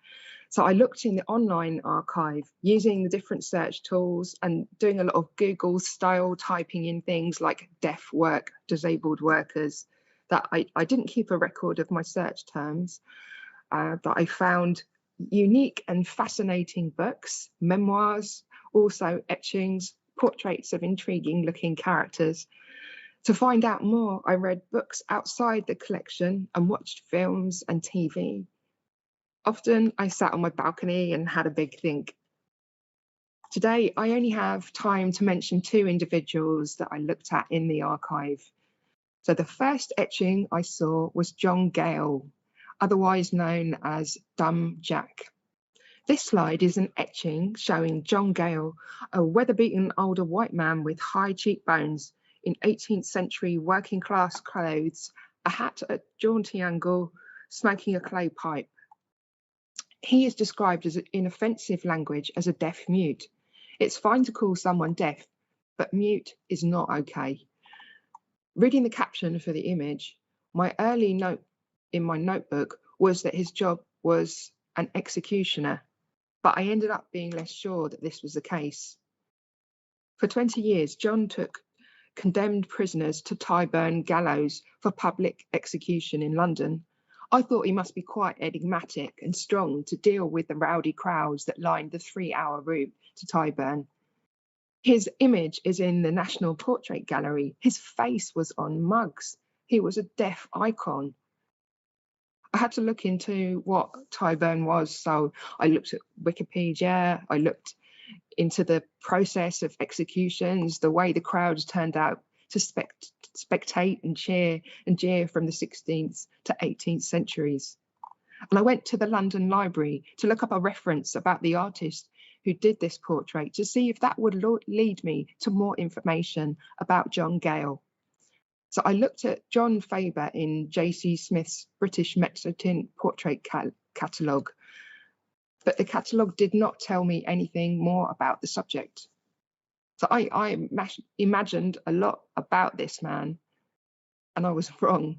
So I looked in the online archive using the different search tools and doing a lot of Google style typing in things like deaf work, disabled workers, that I didn't keep a record of my search terms, but I found unique and fascinating books, memoirs, also etchings, portraits of intriguing looking characters. To find out more, I read books outside the collection and watched films and TV. Often I sat on my balcony and had a big think. Today, I only have time to mention two individuals that I looked at in the archive. So the first etching I saw was John Gale, otherwise known as Dumb Jack. This slide is an etching showing John Gale, a weather-beaten older white man with high cheekbones in 18th century working class clothes, a hat at a jaunty angle, smoking a clay pipe. He is described as in offensive language as a deaf mute. It's fine to call someone deaf, but mute is not okay. Reading the caption for the image, my early note in my notebook was that his job was an executioner, but I ended up being less sure that this was the case. For 20 years, John took condemned prisoners to Tyburn gallows for public execution in London. I thought he must be quite enigmatic and strong to deal with the rowdy crowds that lined the 3-hour route to Tyburn. His image is in the National Portrait Gallery. His face was on mugs. He was a deaf icon. I had to look into what Tyburn was, so I looked at Wikipedia, I looked into the process of executions, the way the crowds turned out to spectate and cheer and jeer from the 16th to 18th centuries. And I went to the London Library to look up a reference about the artist who did this portrait to see if that would lead me to more information about John Gale. So I looked at John Faber in J.C. Smith's British Metropolitan Portrait Catalogue, but the catalogue did not tell me anything more about the subject. So I imagined a lot about this man, and I was wrong.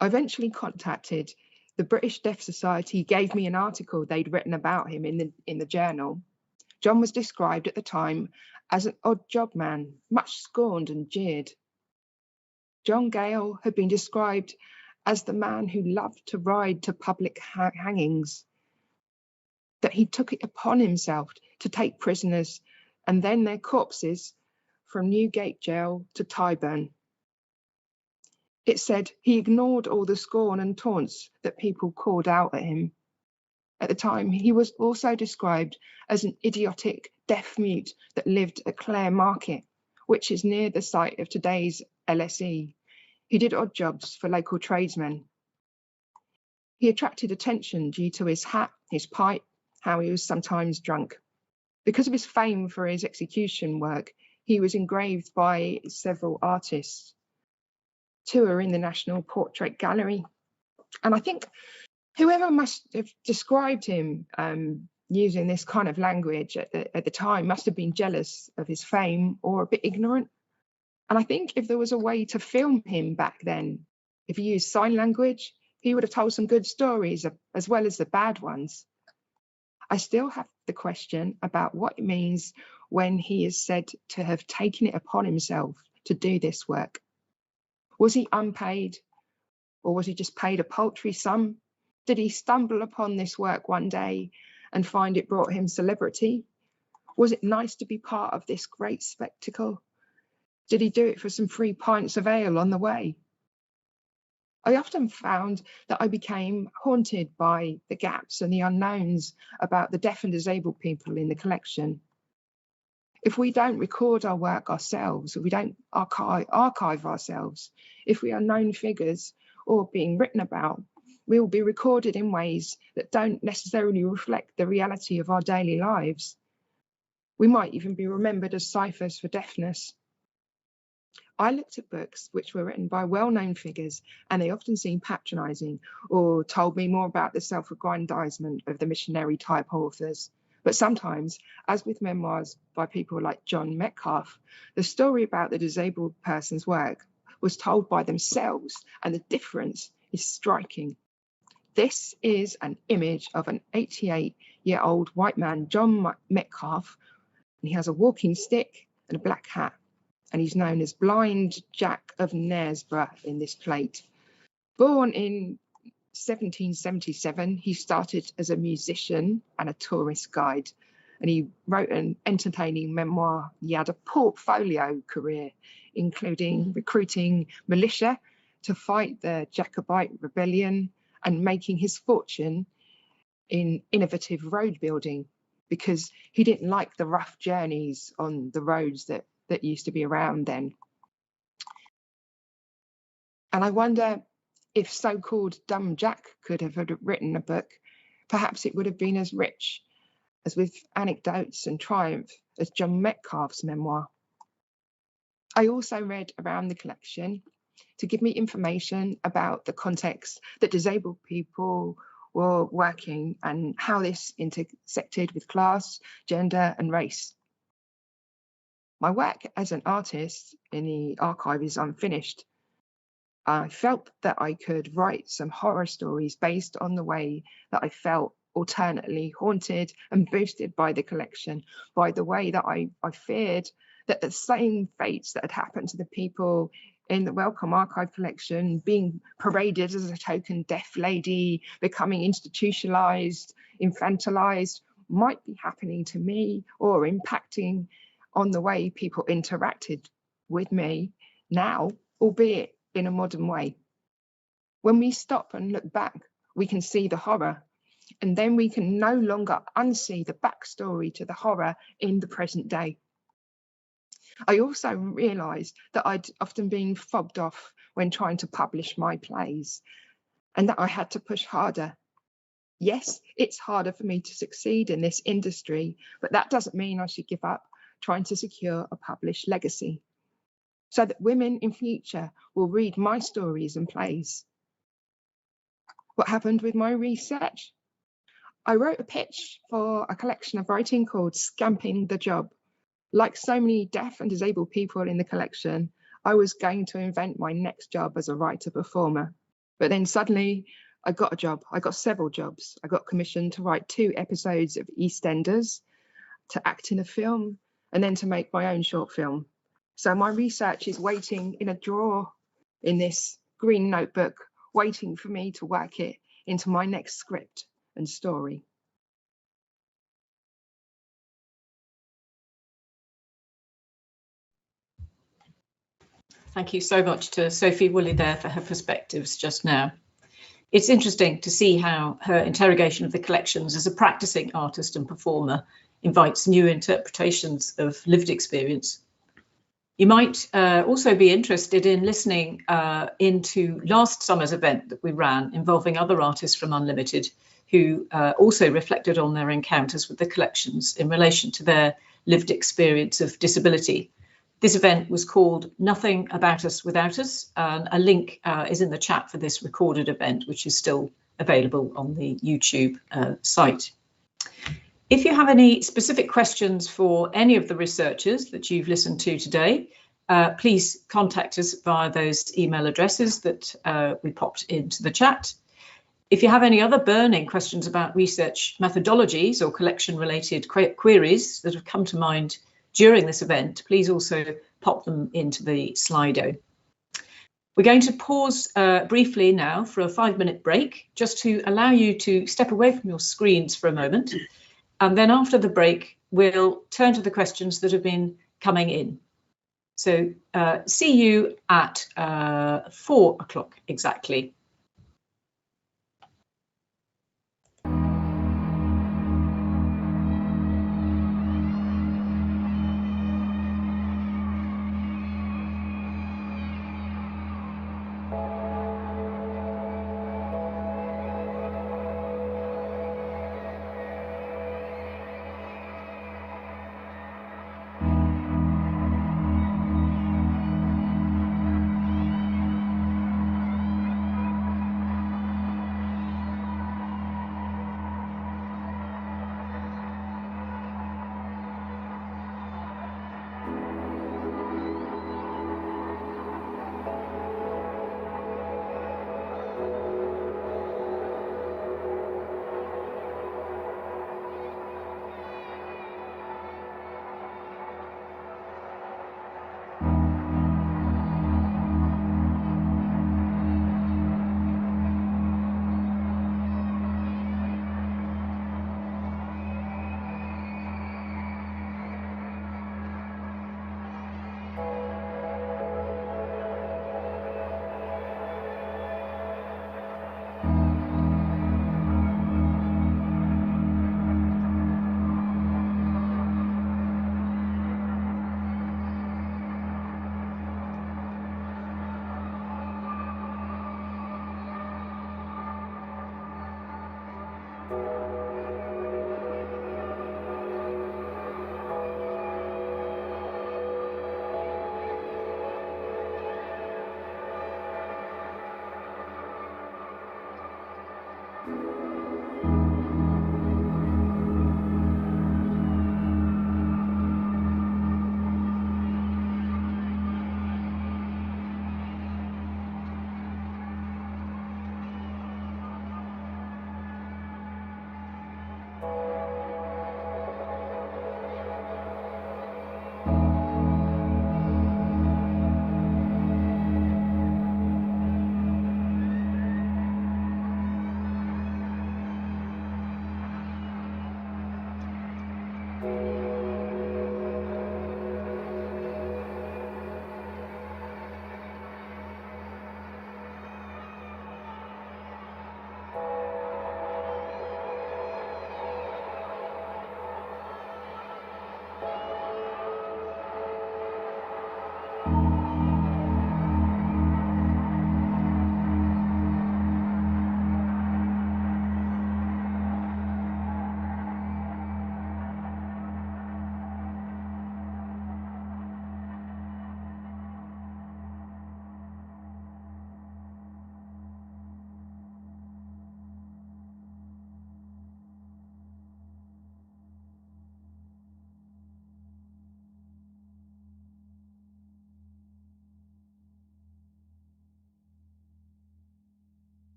I eventually contacted the British Deaf Society, gave me an article they'd written about him in the journal. John was described at the time as an odd job man, much scorned and jeered. John Gale had been described as the man who loved to ride to public hangings, that he took it upon himself to take prisoners and then their corpses from Newgate Jail to Tyburn. It said he ignored all the scorn and taunts that people called out at him. At the time, he was also described as an idiotic deaf mute that lived at Clare Market, which is near the site of today's LSE. He did odd jobs for local tradesmen. He attracted attention due to his hat, his pipe, how he was sometimes drunk. Because of his fame for his execution work, he was engraved by several artists. 2 are in the National Portrait Gallery. And I think whoever must have described him using this kind of language at the time must have been jealous of his fame or a bit ignorant. And I think if there was a way to film him back then, if he used sign language, he would have told some good stories as well as the bad ones. I still have the question about what it means when he is said to have taken it upon himself to do this work. Was he unpaid, or was he just paid a paltry sum? Did he stumble upon this work one day and find it brought him celebrity? Was it nice to be part of this great spectacle? Did he do it for some free pints of ale on the way? I often found that I became haunted by the gaps and the unknowns about the deaf and disabled people in the collection. If we don't record our work ourselves, if we don't archive ourselves, if we are known figures or being written about, we will be recorded in ways that don't necessarily reflect the reality of our daily lives. We might even be remembered as ciphers for deafness. I looked at books which were written by well-known figures, and they often seemed patronising or told me more about the self-aggrandisement of the missionary-type authors. But sometimes, as with memoirs by people like John Metcalfe, the story about the disabled person's work was told by themselves, and the difference is striking. This is an image of an 88-year-old white man, John Metcalfe, and he has a walking stick and a black hat. And he's known as Blind Jack of Knaresborough in this plate. Born in 1777, he started as a musician and a tourist guide, and he wrote an entertaining memoir. He had a portfolio career, including recruiting militia to fight the Jacobite rebellion and making his fortune in innovative road building, because he didn't like the rough journeys on the roads that used to be around then. And I wonder if so-called Dumb Jack could have written a book, perhaps it would have been as rich, as with anecdotes and triumph, as John Metcalfe's memoir. I also read around the collection to give me information about the context that disabled people were working and how this intersected with class, gender, and race. My work as an artist in the archive is unfinished. I felt that I could write some horror stories based on the way that I felt alternately haunted and boosted by the collection, by the way that I feared that the same fates that had happened to the people in the Wellcome Archive collection, being paraded as a token deaf lady, becoming institutionalized, infantilized, might be happening to me or impacting on the way people interacted with me now, albeit in a modern way. When we stop and look back, we can see the horror, and then we can no longer unsee the backstory to the horror in the present day. I also realised that I'd often been fobbed off when trying to publish my plays, and that I had to push harder. Yes, it's harder for me to succeed in this industry, but that doesn't mean I should give up trying to secure a published legacy, so that women in future will read my stories and plays. What happened with my research? I wrote a pitch for a collection of writing called Scamping the Job. Like so many deaf and disabled people in the collection, I was going to invent my next job as a writer-performer. But then suddenly I got a job. I got several jobs. I got commissioned to write 2 episodes of EastEnders, to act in a film, and then to make my own short film. So my research is waiting in a drawer in this green notebook, waiting for me to work it into my next script and story. Thank you so much to Sophie Woolley there for her perspectives just now. It's interesting to see how her interrogation of the collections as a practicing artist and performer invites new interpretations of lived experience. You might also be interested in listening into last summer's event that we ran involving other artists from Unlimited, who also reflected on their encounters with the collections in relation to their lived experience of disability. This event was called Nothing About Us Without Us, and a link is in the chat for this recorded event, which is still available on the YouTube site. If you have any specific questions for any of the researchers that you've listened to today, please contact us via those email addresses that we popped into the chat. If you have any other burning questions about research methodologies or collection-related queries that have come to mind during this event, please also pop them into the Slido. We're going to pause briefly now for a 5-minute break, just to allow you to step away from your screens for a moment. And then after the break, we'll turn to the questions that have been coming in. So see you at 4 o'clock exactly.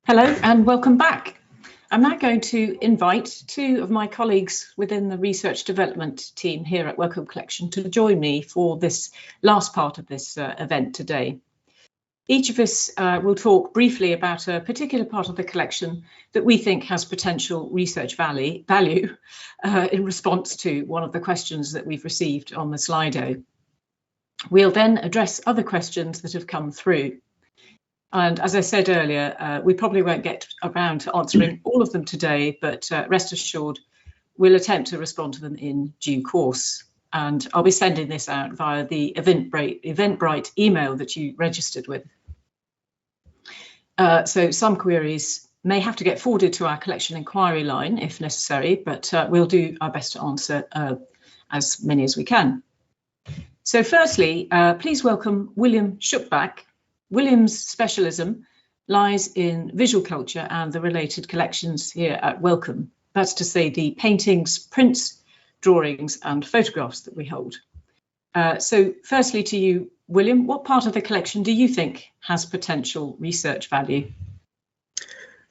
Hello and welcome back. I'm now going to invite two of my colleagues within the research development team here at Wellcome Collection to join me for this last part of this event today. Each of us will talk briefly about a particular part of the collection that we think has potential research value in response to one of the questions that we've received on the Slido. We'll then address other questions that have come through. And as I said earlier, we probably won't get around to answering all of them today, but rest assured, we'll attempt to respond to them in due course. And I'll be sending this out via the Eventbrite email that you registered with. So some queries may have to get forwarded to our collection inquiry line if necessary, but we'll do our best to answer as many as we can. So firstly, please welcome William Schuckbach. William's specialism lies in visual culture and the related collections here at Wellcome. That's to say the paintings, prints, drawings and photographs that we hold. So firstly to you, William, what part of the collection do you think has potential research value?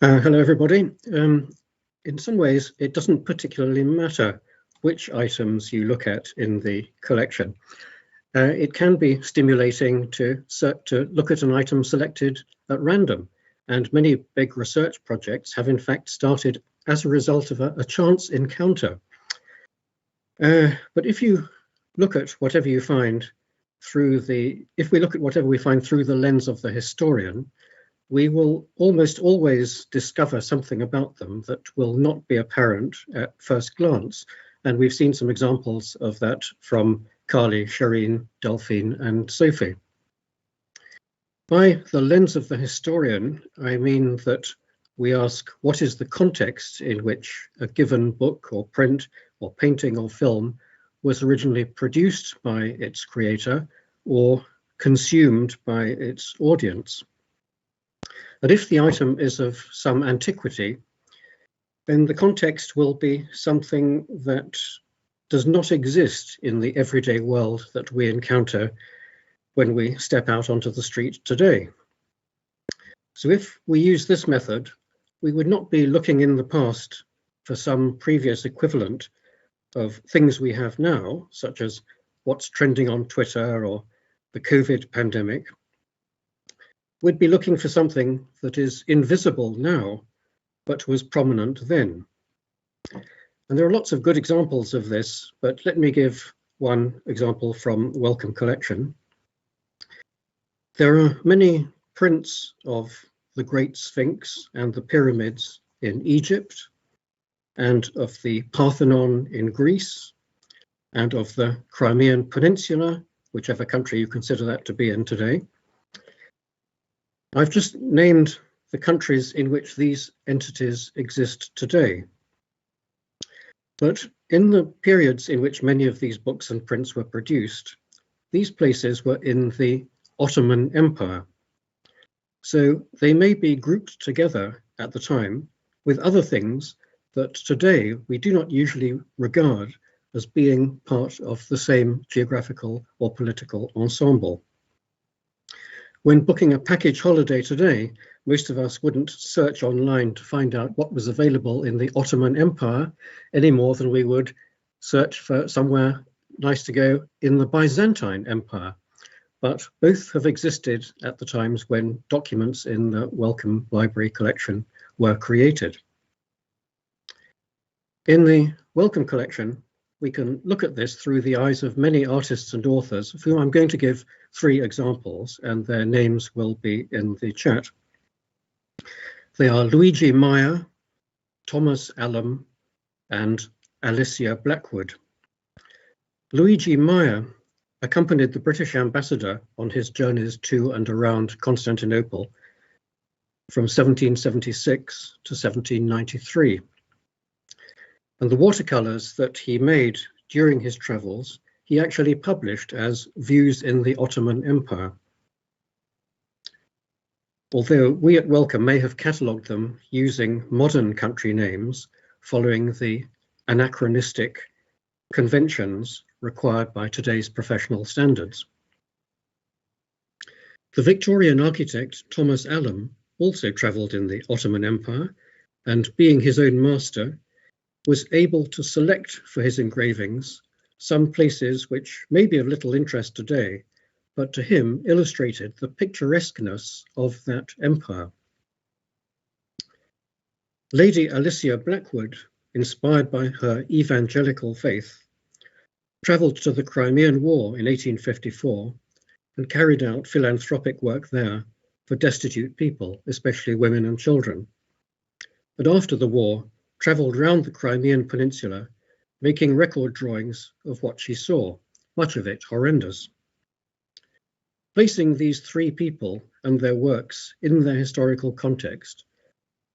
Hello, everybody. In some ways, it doesn't particularly matter which items you look at in the collection. It can be stimulating to look at an item selected at random, and many big research projects have in fact started as a result of a chance encounter. But if you look at whatever you find if we look at whatever we find through the lens of the historian, we will almost always discover something about them that will not be apparent at first glance. And we've seen some examples of that from Carney, Shireen, Delphine and Sophie. By the lens of the historian, I mean that we ask what is the context in which a given book or print or painting or film was originally produced by its creator or consumed by its audience. And if the item is of some antiquity, then the context will be something that does not exist in the everyday world that we encounter when we step out onto the street today. So if we use this method, we would not be looking in the past for some previous equivalent of things we have now, such as what's trending on Twitter or the COVID pandemic. We'd be looking for something that is invisible now, but was prominent then. And there are lots of good examples of this, but let me give one example from Wellcome Collection. There are many prints of the Great Sphinx and the pyramids in Egypt, and of the Parthenon in Greece, and of the Crimean Peninsula, whichever country you consider that to be in today. I've just named the countries in which these entities exist today. But in the periods in which many of these books and prints were produced, these places were in the Ottoman Empire. So they may be grouped together at the time with other things that today we do not usually regard as being part of the same geographical or political ensemble. When booking a package holiday today, most of us wouldn't search online to find out what was available in the Ottoman Empire any more than we would search for somewhere nice to go in the Byzantine Empire. But both have existed at the times when documents in the Wellcome Library collection were created. In the Wellcome Collection, we can look at this through the eyes of many artists and authors, of whom I'm going to give 3 examples, and their names will be in the chat. They are Luigi Meyer, Thomas Ellum, and Alicia Blackwood. Luigi Meyer accompanied the British ambassador on his journeys to and around Constantinople from 1776 to 1793. And the watercolours that he made during his travels, he actually published as Views in the Ottoman Empire. Although we at Wellcome may have catalogued them using modern country names following the anachronistic conventions required by today's professional standards. The Victorian architect Thomas Ellum also travelled in the Ottoman Empire, and being his own master, was able to select for his engravings some places which may be of little interest today, but to him illustrated the picturesqueness of that empire. Lady Alicia Blackwood, inspired by her evangelical faith, travelled to the Crimean War in 1854 and carried out philanthropic work there for destitute people, especially women and children. But after the war, travelled round the Crimean Peninsula, making record drawings of what she saw, much of it horrendous. Placing these three people and their works in their historical context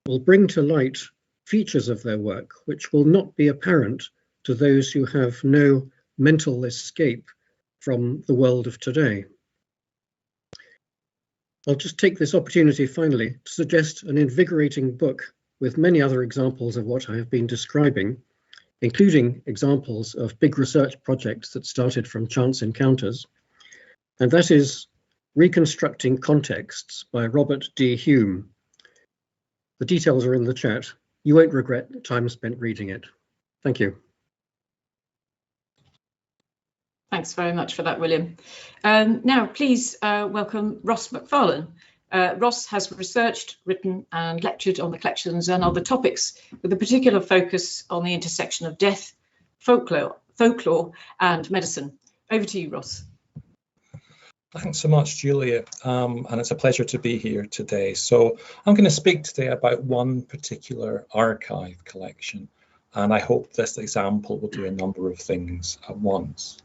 will bring to light features of their work which will not be apparent to those who have no mental escape from the world of today. I'll just take this opportunity finally to suggest an invigorating book with many other examples of what I have been describing, including examples of big research projects that started from chance encounters, and that is Reconstructing Contexts by Robert D. Hume. The details are in the chat. You won't regret the time spent reading it. Thank you. Thanks very much for that, William. Now, please welcome Ross Mcfarland. Ross has researched, written and lectured on the collections and other topics, with a particular focus on the intersection of death, folklore and medicine. Over to you, Ross. Thanks so much, Julia, and it's a pleasure to be here today. So I'm going to speak today about one particular archive collection, and I hope this example will do a number of things at once.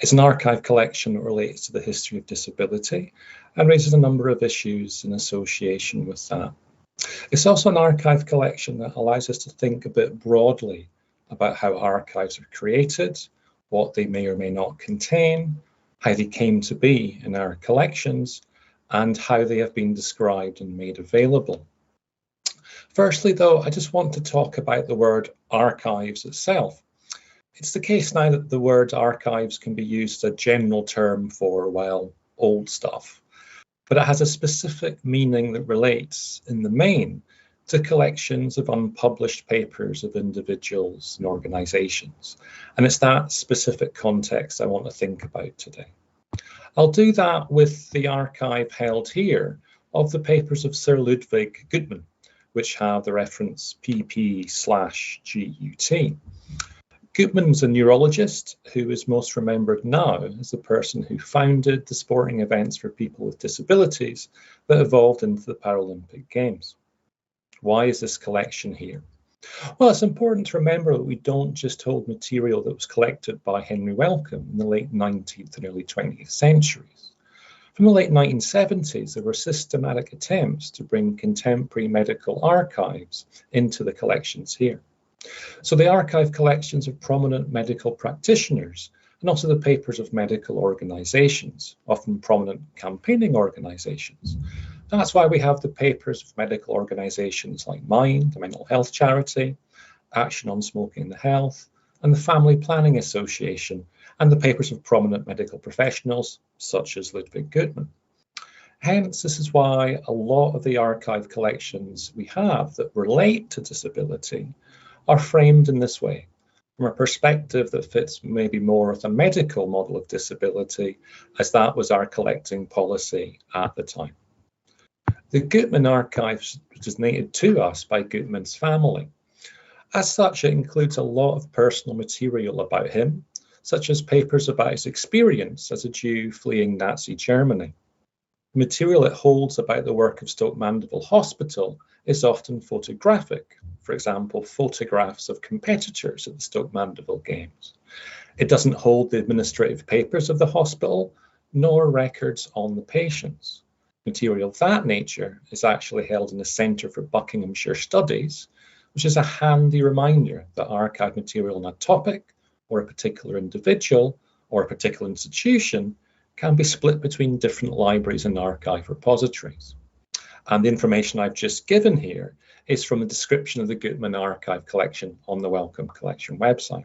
It's an archive collection that relates to the history of disability and raises a number of issues in association with that. It's also an archive collection that allows us to think a bit broadly about how archives are created, what they may or may not contain, how they came to be in our collections, and how they have been described and made available. Firstly, though, I just want to talk about the word archives itself. It's the case now that the word archives can be used as a general term for, well, old stuff, but it has a specific meaning that relates, in the main, to collections of unpublished papers of individuals and organisations. And it's that specific context I want to think about today. I'll do that with the archive held here of the papers of Sir Ludwig Goodman, which have the reference PP/GUT. Goodman's a neurologist who is most remembered now as the person who founded the sporting events for people with disabilities that evolved into the Paralympic Games. Why is this collection here? Well, it's important to remember that we don't just hold material that was collected by Henry Wellcome in the late 19th and early 20th centuries. From the late 1970s, there were systematic attempts to bring contemporary medical archives into the collections here. So the archive collections of prominent medical practitioners and also the papers of medical organisations, often prominent campaigning organisations. That's why we have the papers of medical organisations like Mind, the mental health charity, Action on Smoking and Health, and the Family Planning Association, and the papers of prominent medical professionals such as Ludwig Goodman. Hence, this is why a lot of the archive collections we have that relate to disability are framed in this way, from a perspective that fits maybe more with a medical model of disability, as that was our collecting policy at the time. The Goodman Archives was donated to us by Goodman's family. As such, it includes a lot of personal material about him, such as papers about his experience as a Jew fleeing Nazi Germany. The material it holds about the work of Stoke Mandeville Hospital is often photographic, for example, photographs of competitors at the Stoke Mandeville Games. It doesn't hold the administrative papers of the hospital, nor records on the patients. Material of that nature is actually held in the Centre for Buckinghamshire Studies, which is a handy reminder that archive material on a topic or a particular individual or a particular institution can be split between different libraries and archive repositories. And the information I've just given here is from the description of the Goodman Archive collection on the Wellcome Collection website.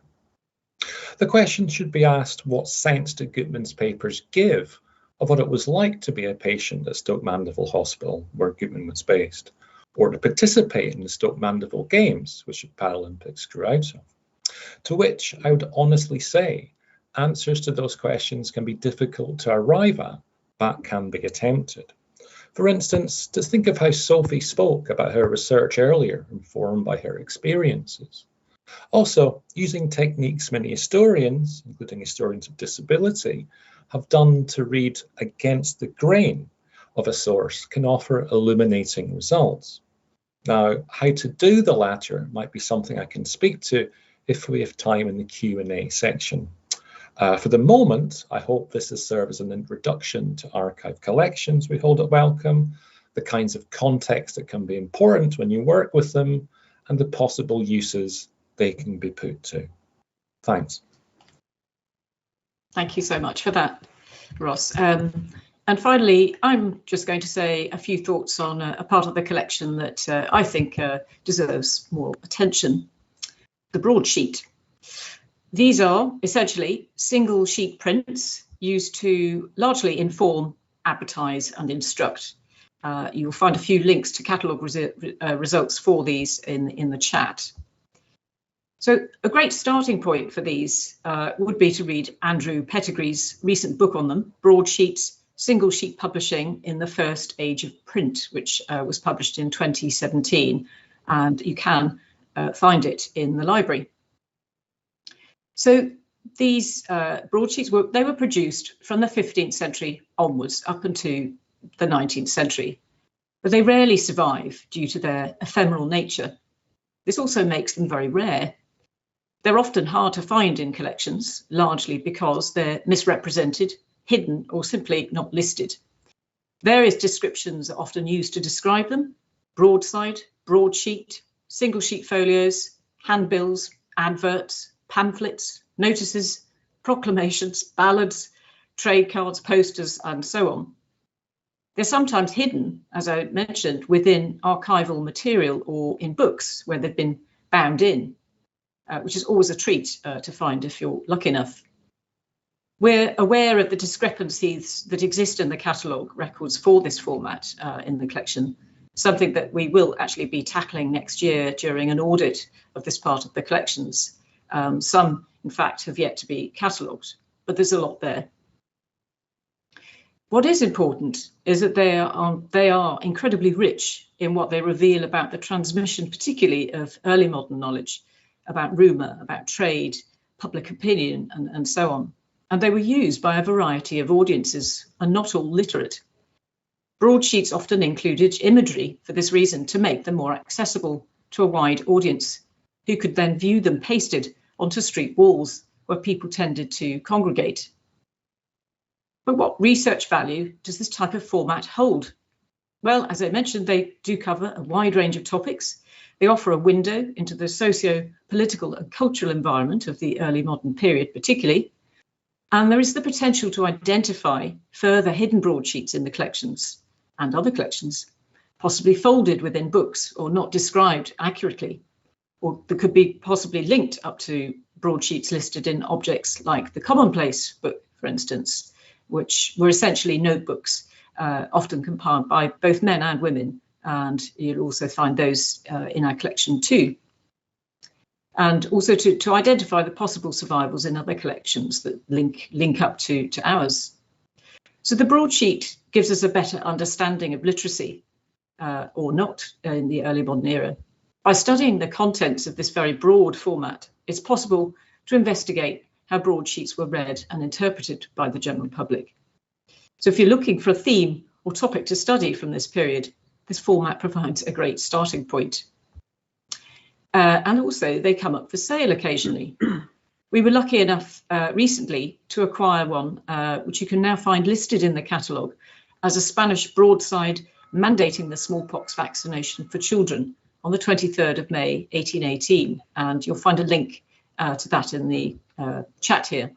The question should be asked, what sense do Goodman's papers give of what it was like to be a patient at Stoke Mandeville Hospital, where Goodman was based, or to participate in the Stoke Mandeville Games, which the Paralympics grew out of. To which I would honestly say, answers to those questions can be difficult to arrive at, but can be attempted. For instance, to think of how Sophie spoke about her research earlier, informed by her experiences. Also, using techniques many historians, including historians of disability, have done to read against the grain of a source can offer illuminating results. Now, how to do the latter might be something I can speak to if we have time in the Q&A section. For the moment, I hope this has served as an introduction to archive collections we hold at Wellcome, the kinds of context that can be important when you work with them, and the possible uses they can be put to. Thanks. Thank you so much for that, Ross. And finally, I'm just going to say a few thoughts on a part of the collection that I think deserves more attention, the broadsheet. These are essentially single sheet prints used to largely inform, advertise and instruct. You'll find a few links to catalogue results for these in the chat. So a great starting point for these would be to read Andrew Pettigrew's recent book on them, Broadsheets, Single Sheet Publishing in the First Age of Print, which was published in 2017, and you can find it in the library. So these broadsheets were produced from the 15th century onwards up into the 19th century, but they rarely survive due to their ephemeral nature. This also makes them very rare. They're often hard to find in collections, largely because they're misrepresented, hidden, or simply not listed. Various descriptions are often used to describe them: broadside, broadsheet, single sheet folios, handbills, adverts, pamphlets, notices, proclamations, ballads, trade cards, posters, and so on. They're sometimes hidden, as I mentioned, within archival material or in books where they've been bound in, which is always a treat to find if you're lucky enough. We're aware of the discrepancies that exist in the catalogue records for this format in the collection, something that we will actually be tackling next year during an audit of this part of the collections. Some, in fact, have yet to be catalogued, but there's a lot there. What is important is that they are incredibly rich in what they reveal about the transmission, particularly of early modern knowledge, about rumour, about trade, public opinion, and so on. And they were used by a variety of audiences, and not all literate. Broadsheets often included imagery for this reason, to make them more accessible to a wide audience, who could then view them pasted onto street walls where people tended to congregate. But what research value does this type of format hold? Well, as I mentioned, they do cover a wide range of topics. They offer a window into the socio-political and cultural environment of the early modern period particularly, and there is the potential to identify further hidden broadsheets in the collections and other collections, possibly folded within books or not described accurately, or that could be possibly linked up to broadsheets listed in objects like the Commonplace book, for instance, which were essentially notebooks, often compiled by both men and women, and you'll also find those in our collection too. And also to identify the possible survivals in other collections that link up to ours. So the broadsheet gives us a better understanding of literacy, or not, in the early modern era. By studying the contents of this very broad format, it's possible to investigate how broadsheets were read and interpreted by the general public. So if you're looking for a theme or topic to study from this period, this format provides a great starting point. And also they come up for sale occasionally. We were lucky enough recently to acquire one, which you can now find listed in the catalogue as a Spanish broadside mandating the smallpox vaccination for children on the 23rd of May, 1818. And you'll find a link to that in the chat here.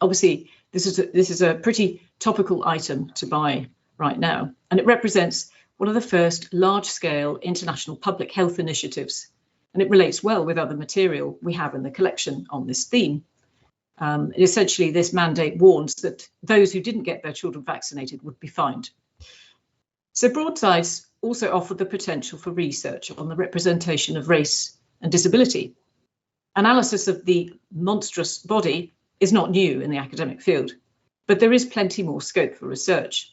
Obviously, this is a pretty topical item to buy right now, and it represents one of the first large-scale international public health initiatives, and it relates well with other material we have in the collection on this theme. Essentially, this mandate warns that those who didn't get their children vaccinated would be fined. So broadsides also offer the potential for research on the representation of race and disability. Analysis of the monstrous body is not new in the academic field, but there is plenty more scope for research.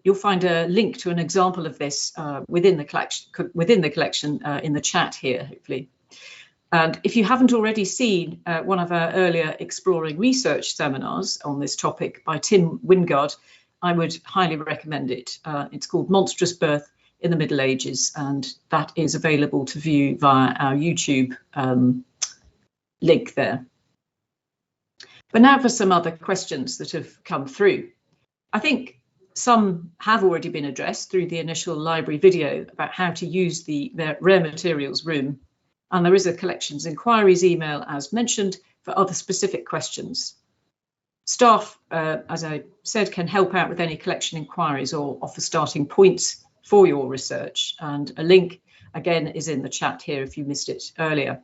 You'll find a link to an example of this within the collection in the chat here, hopefully. And if you haven't already seen one of our earlier exploring research seminars on this topic by Tim Wingard, I would highly recommend it. It's called Monstrous Birth in the Middle Ages, and that is available to view via our YouTube link there. But now for some other questions that have come through. I think some have already been addressed through the initial library video about how to use the rare materials room. And there is a collections inquiries email, as mentioned, for other specific questions. Staff, as I said, can help out with any collection inquiries or offer starting points for your research. And a link, again, is in the chat here if you missed it earlier.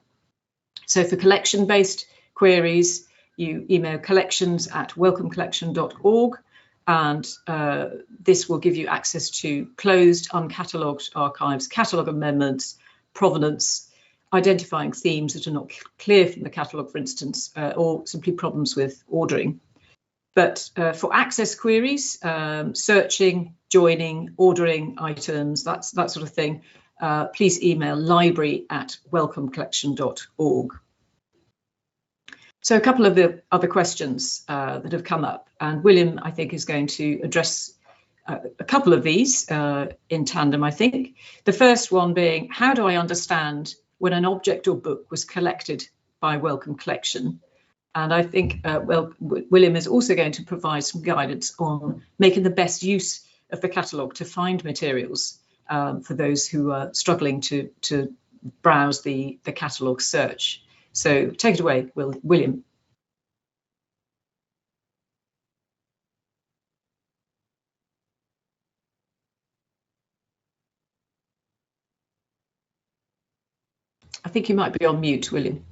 So for collection-based queries, you email collections@wellcomecollection.org, and this will give you access to closed, uncatalogued archives, catalogue amendments, provenance, identifying themes that are not clear from the catalogue, for instance, or simply problems with ordering. But for access queries, searching, joining, ordering items, that sort of thing, please email library@wellcomecollection.org. So a couple of the other questions that have come up, and William, I think, is going to address a couple of these in tandem, I think. The first one being, how do I understand when an object or book was collected by Wellcome Collection? And I think William is also going to provide some guidance on making the best use of the catalogue to find materials for those who are struggling to browse the catalogue search. So take it away, William. I think you might be on mute, William.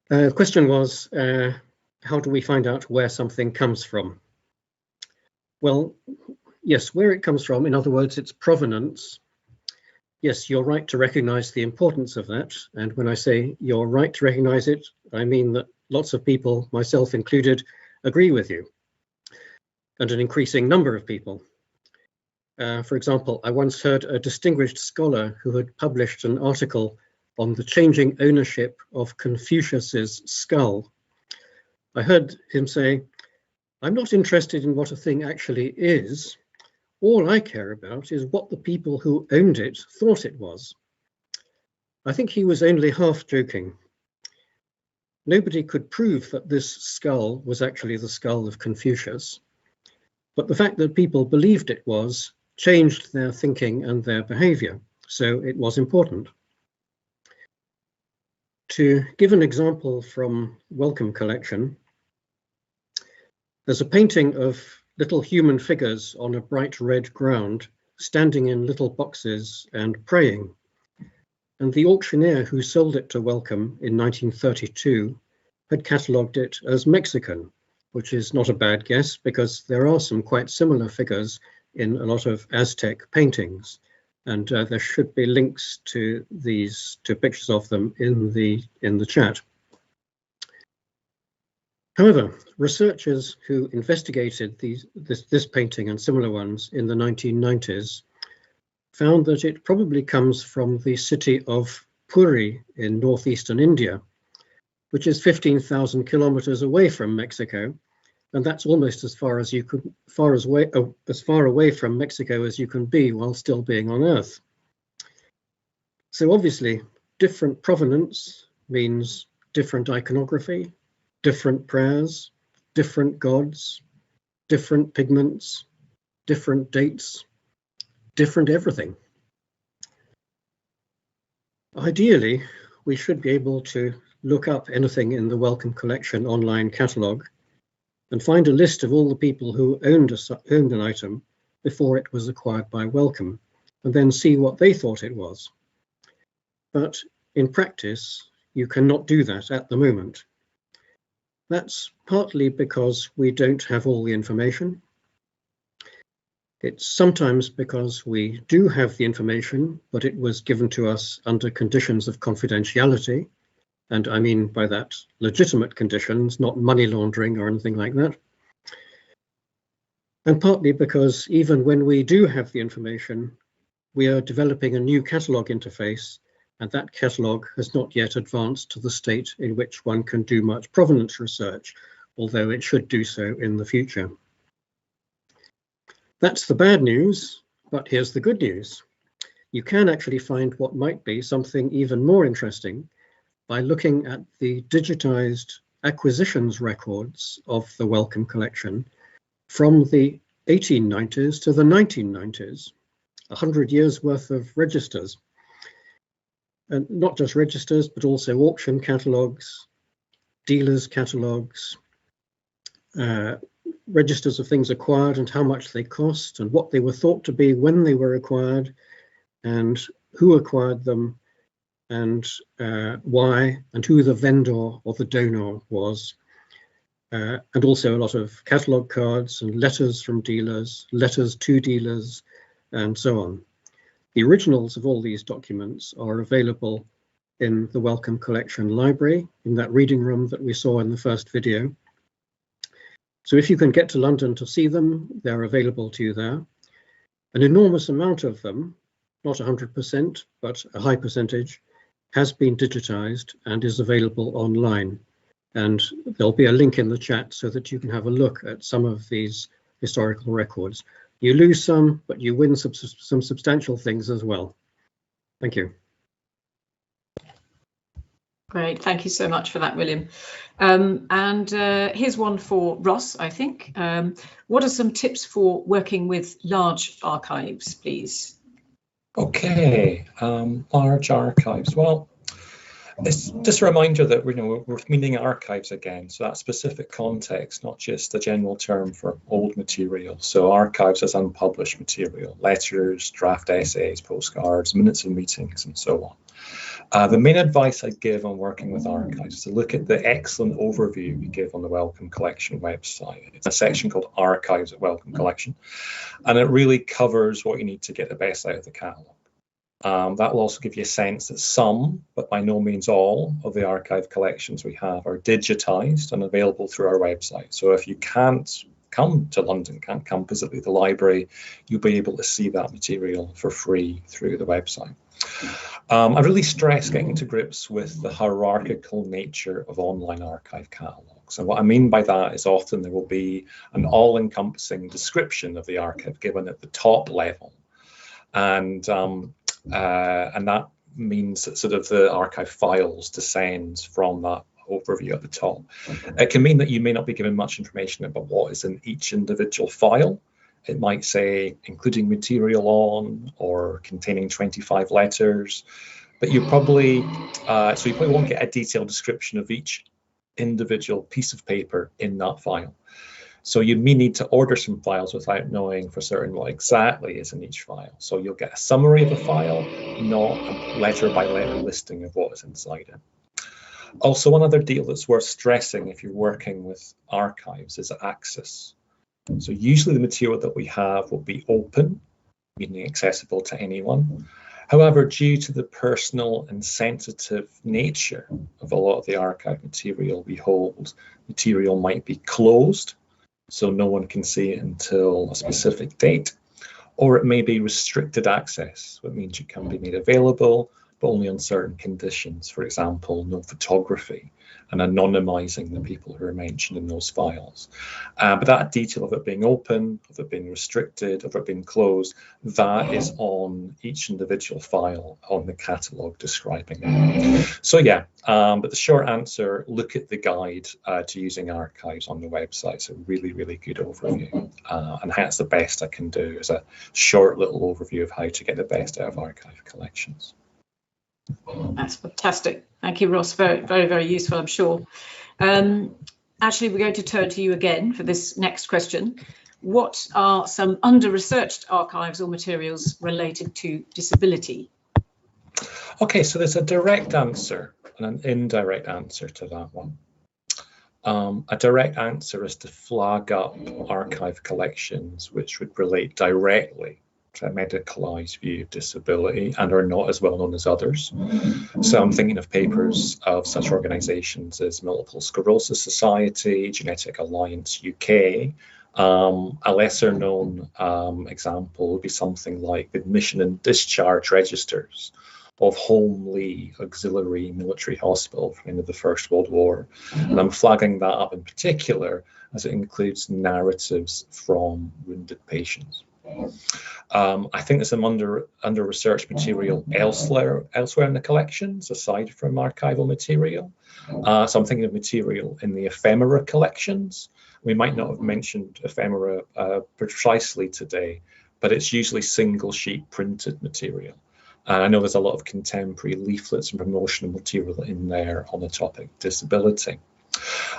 The question was, how do we find out where something comes from? Well, yes, where it comes from, in other words, its provenance. Yes, you're right to recognize the importance of that. And when I say you're right to recognize it, I mean that lots of people, myself included, agree with you, and an increasing number of people. For example, I once heard a distinguished scholar who had published an article on the changing ownership of Confucius's skull. I heard him say, "I'm not interested in what a thing actually is. All I care about is what the people who owned it thought it was." I think he was only half joking. Nobody could prove that this skull was actually the skull of Confucius, but the fact that people believed it was changed their thinking and their behavior, so it was important. To give an example from Wellcome Collection, there's a painting of little human figures on a bright red ground, standing in little boxes and praying. And the auctioneer who sold it to Wellcome in 1932 had catalogued it as Mexican, which is not a bad guess because there are some quite similar figures in a lot of Aztec paintings. And there should be links to pictures of them in the chat. However, researchers who investigated this painting and similar ones in the 1990s found that it probably comes from the city of Puri in northeastern India, which is 15,000 kilometers away from Mexico, and that's almost as far as far away from Mexico as you can be while still being on Earth. So obviously, different provenance means different iconography, different prayers, different gods, different pigments, different dates, different everything. Ideally, we should be able to look up anything in the Wellcome Collection online catalogue and find a list of all the people who owned an item before it was acquired by Wellcome, and then see what they thought it was. but in practice, you cannot do that at the moment. That's partly because we don't have all the information. It's sometimes because we do have the information, but it was given to us under conditions of confidentiality. And I mean by that legitimate conditions, not money laundering or anything like that. And partly because even when we do have the information, we are developing a new catalogue interface, and that catalogue has not yet advanced to the state in which one can do much provenance research, although it should do so in the future. That's the bad news, but here's the good news. You can actually find what might be something even more interesting by looking at the digitized acquisitions records of the Wellcome Collection from the 1890s to the 1990s, 100 years worth of registers. And not just registers, but also auction catalogues, dealers' catalogues, registers of things acquired and how much they cost and what they were thought to be when they were acquired and who acquired them and why and who the vendor or the donor was. And also a lot of catalogue cards and letters from dealers, letters to dealers, and so on. The originals of all these documents are available in the Wellcome Collection library, in that reading room that we saw in the first video. So if you can get to London to see them, they're available to you there. An enormous amount of them, not 100%, but a high percentage, has been digitized and is available online. And there'll be a link in the chat so that you can have a look at some of these historical records. You lose some, but you win some substantial things as well. Thank you. Great, thank you so much for that, William. Here's one for Ross, I think. What are some tips for working with large archives, please? Okay, large archives. Well, it's just a reminder that we're meaning archives again, so that specific context, not just a general term for old material. So archives as unpublished material, letters, draft essays, postcards, minutes of meetings, and so on. The main advice I give on working with archives is to look at the excellent overview we give on the Wellcome Collection website. It's a section called Archives at Wellcome Collection, and it really covers what you need to get the best out of the catalogue. That will also give you a sense that some, but by no means all, of the archive collections we have are digitized and available through our website. So if you can't come to London, can't come visit the library, you'll be able to see that material for free through the website. I really stress getting to grips with the hierarchical nature of online archive catalogues. And what I mean by that is often there will be an all-encompassing description of the archive given at the top level. And that means that sort of the archive files descend from that overview at the top. It can mean that you may not be given much information about what is in each individual file. It might say including material on or containing 25 letters, but you probably won't get a detailed description of each individual piece of paper in that file. So you may need to order some files without knowing for certain what exactly is in each file. So you'll get a summary of a file, not a letter by letter listing of what is inside it. Also, one other deal that's worth stressing if you're working with archives is access. So usually the material that we have will be open, meaning accessible to anyone. However, due to the personal and sensitive nature of a lot of the archive material we hold, material might be closed, so no one can see it until a specific date, or it may be restricted access, which means it can be made available, but only on certain conditions. For example, no photography and anonymizing the people who are mentioned in those files. But that detail of it being open, of it being restricted, of it being closed, that is on each individual file on the catalogue describing it. So yeah, but the short answer, look at the guide to using archives on the website. It's a really, really good overview. And that's the best I can do, is a short little overview of how to get the best out of archive collections. That's fantastic. Thank you, Ross. Very, very, very useful, I'm sure. Actually, we're going to turn to you again for this next question. What are some under-researched archives or materials related to disability? Okay, so there's a direct answer and an indirect answer to that one. A direct answer is to flag up archive collections which would relate directly to a medicalised view of disability and are not as well known as others. So I'm thinking of papers of such organisations as Multiple Sclerosis Society, Genetic Alliance UK. A lesser known example would be something like the admission and discharge registers of Holme Auxiliary Military Hospital from the end of the First World War. And I'm flagging that up in particular as it includes narratives from wounded patients. I think there's some under researched material elsewhere in the collections, aside from archival material. So I'm thinking of material in the ephemera collections. We might not have mentioned ephemera precisely today, but it's usually single sheet printed material. I know there's a lot of contemporary leaflets and promotional material in there on the topic disability.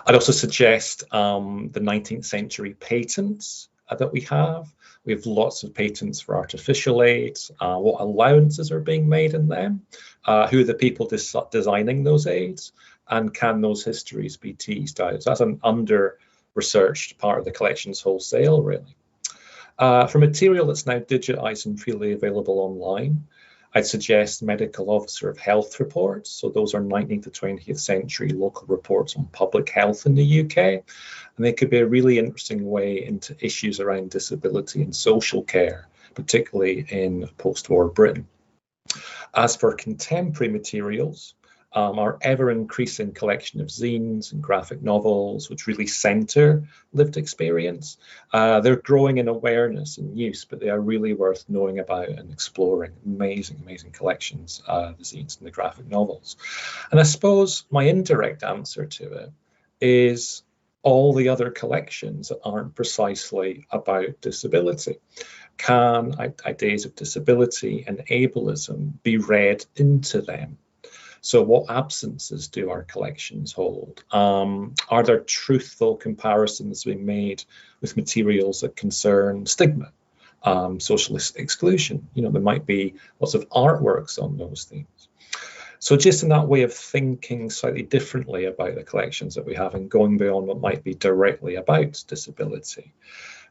I'd also suggest the 19th century patents that we have. We have lots of patents for artificial aids, what allowances are being made in them, who are the people designing those aids, and can those histories be teased out. So that's an under-researched part of the collections wholesale, really. For material that's now digitized and freely available online, I'd suggest medical officer of health reports. So those are 19th to 20th century local reports on public health in the UK. And they could be a really interesting way into issues around disability and social care, particularly in post-war Britain. As for contemporary materials, our ever-increasing collection of zines and graphic novels, which really centre lived experience. They're growing in awareness and use, but they are really worth knowing about and exploring. Amazing, amazing collections, the zines and the graphic novels. And I suppose my indirect answer to it is all the other collections that aren't precisely about disability. Can ideas of disability and ableism be read into them? So what absences do our collections hold? Are there truthful comparisons being made with materials that concern stigma, social exclusion? You know, there might be lots of artworks on those themes. So just in that way of thinking slightly differently about the collections that we have and going beyond what might be directly about disability.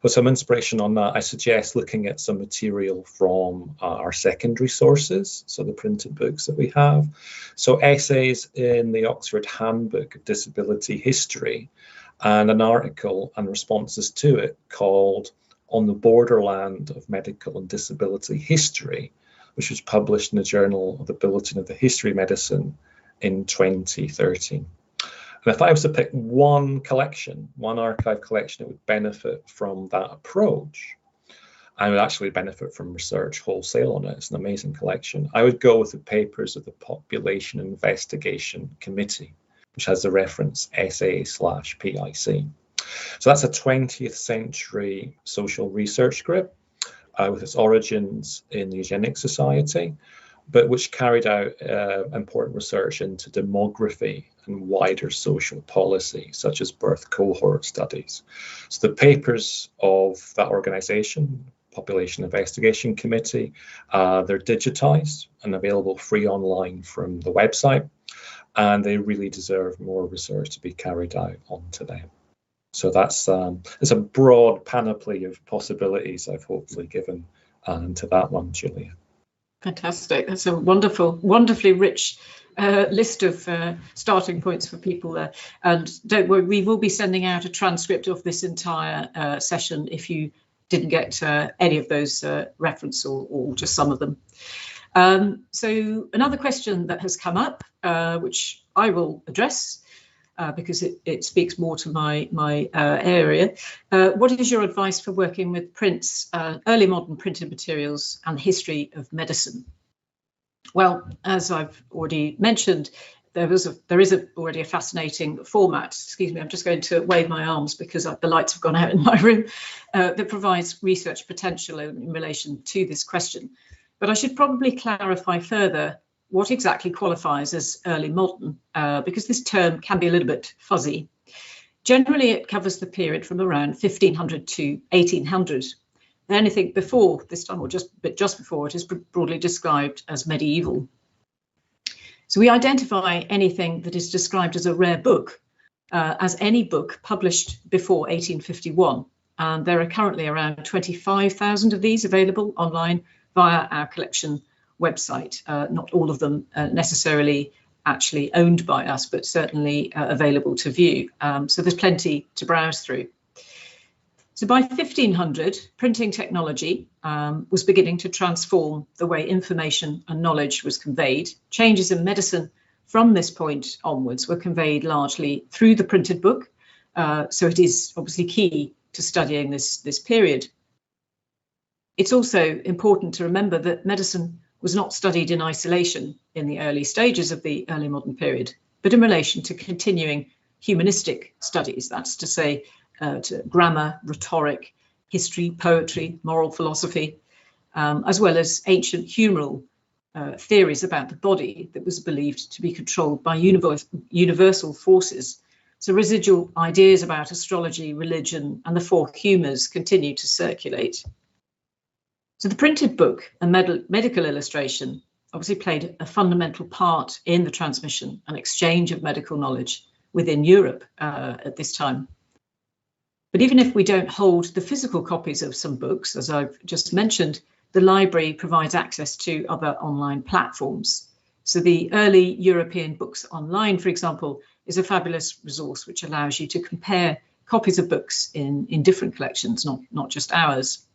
For some inspiration on that, I suggest looking at some material from our secondary sources, so the printed books that we have. So essays in the Oxford Handbook of Disability History and an article and responses to it called On the Borderland of Medical and Disability History, which was published in the Journal of the Bulletin of the History of Medicine in 2013. And if I was to pick one collection, one archive collection that would benefit from that approach, I would actually benefit from research wholesale on it. It's an amazing collection. I would go with the papers of the Population Investigation Committee, which has the reference SA/PIC. So that's a 20th century social research group with its origins in the Eugenics Society, but which carried out important research into demography and wider social policy, such as birth cohort studies. So the papers of that organisation, Population Investigation Committee, they're digitized and available free online from the website, and they really deserve more research to be carried out onto them. So that's it's a broad panoply of possibilities I've hopefully given to that one, Julia. Fantastic. That's a wonderfully rich list of starting points for people there. And don't worry, we will be sending out a transcript of this entire session if you didn't get any of those reference or just some of them. So another question that has come up, which I will address because it speaks more to my area. What is your advice for working with prints, early modern printed materials and the history of medicine? Well, as I've already mentioned, there is already a fascinating format. Excuse me, I'm just going to wave my arms because the lights have gone out in my room, that provides research potential in relation to this question. But I should probably clarify further what exactly qualifies as early modern, because this term can be a little bit fuzzy. Generally, it covers the period from around 1500 to 1800. Anything before this time, or just before, it is broadly described as medieval. So we identify anything that is described as a rare book as any book published before 1851. And there are currently around 25,000 of these available online via our collection website. Not all of them necessarily actually owned by us, but certainly available to view. So there's plenty to browse through. So by 1500, printing technology was beginning to transform the way information and knowledge was conveyed. Changes in medicine from this point onwards were conveyed largely through the printed book. So it is obviously key to studying this period. It's also important to remember that medicine was not studied in isolation in the early stages of the early modern period, but in relation to continuing humanistic studies, that's to say, to grammar, rhetoric, history, poetry, moral philosophy, as well as ancient humoral theories about the body that was believed to be controlled by universal forces. So residual ideas about astrology, religion, and the four humours continue to circulate. So the printed book and medical illustration obviously played a fundamental part in the transmission and exchange of medical knowledge within Europe at this time. But even if we don't hold the physical copies of some books, as I've just mentioned, the library provides access to other online platforms. So the early European Books Online, for example, is a fabulous resource which allows you to compare copies of books in different collections, not just ours.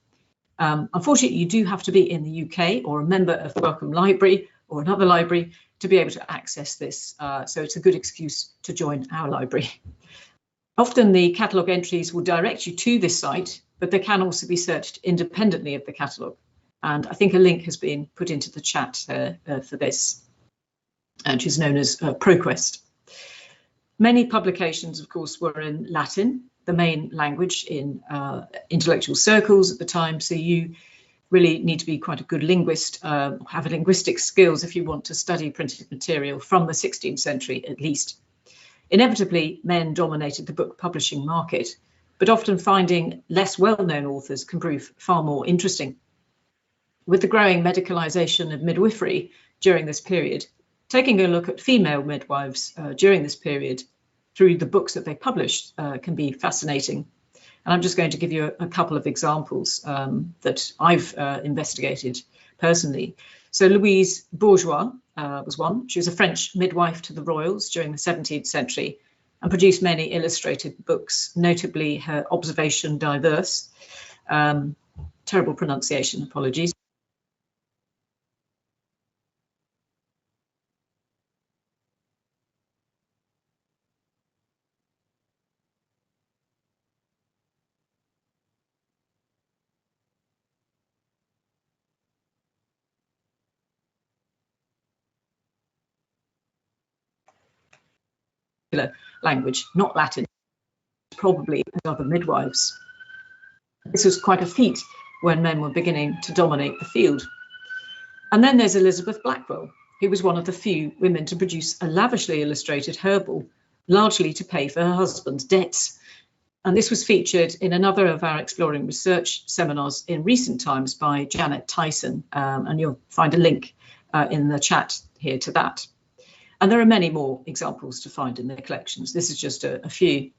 Unfortunately, you do have to be in the UK or a member of the Wellcome Library or another library to be able to access this. So it's a good excuse to join our library. Often the catalogue entries will direct you to this site, but they can also be searched independently of the catalogue. And I think a link has been put into the chat for this, which is known as Proquest. Many publications, of course, were in Latin, the main language in intellectual circles at the time. So you really need to be quite a good linguist, have linguistic skills if you want to study printed material from the 16th century at least. Inevitably, men dominated the book publishing market, but often finding less well-known authors can prove far more interesting. With the growing medicalisation of midwifery during this period, taking a look at female midwives during this period through the books that they published can be fascinating. And I'm just going to give you a couple of examples that I've investigated personally. So Louise Bourgeois was one. She was a French midwife to the royals during the 17th century and produced many illustrated books, notably her Observation Diverse, terrible pronunciation, apologies. Language, not Latin, probably as other midwives. This was quite a feat when men were beginning to dominate the field. And then there's Elizabeth Blackwell, who was one of the few women to produce a lavishly illustrated herbal, largely to pay for her husband's debts. And this was featured in another of our Exploring Research seminars in recent times by Janet Tyson, and you'll find a link in the chat here to that. And there are many more examples to find in their collections. This is just a few.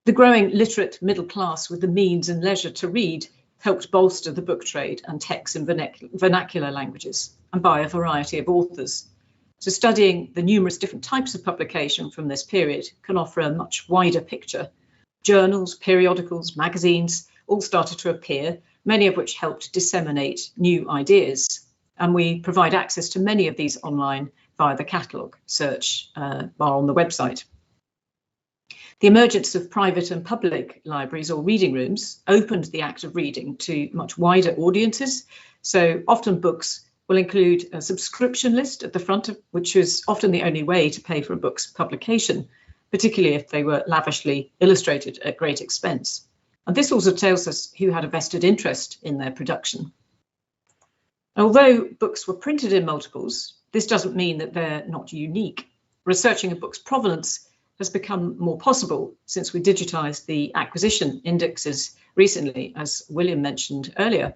The growing literate middle class with the means and leisure to read helped bolster the book trade and texts in vernacular languages and by a variety of authors. So studying the numerous different types of publication from this period can offer a much wider picture. Journals, periodicals, magazines all started to appear, many of which helped disseminate new ideas. And we provide access to many of these online via the catalogue search bar on the website. The emergence of private and public libraries or reading rooms opened the act of reading to much wider audiences. So often books will include a subscription list at the front, which is often the only way to pay for a book's publication, particularly if they were lavishly illustrated at great expense. And this also tells us who had a vested interest in their production. Although books were printed in multiples, this doesn't mean that they're not unique. Researching a book's provenance has become more possible since we digitized the acquisition indexes recently, as William mentioned earlier.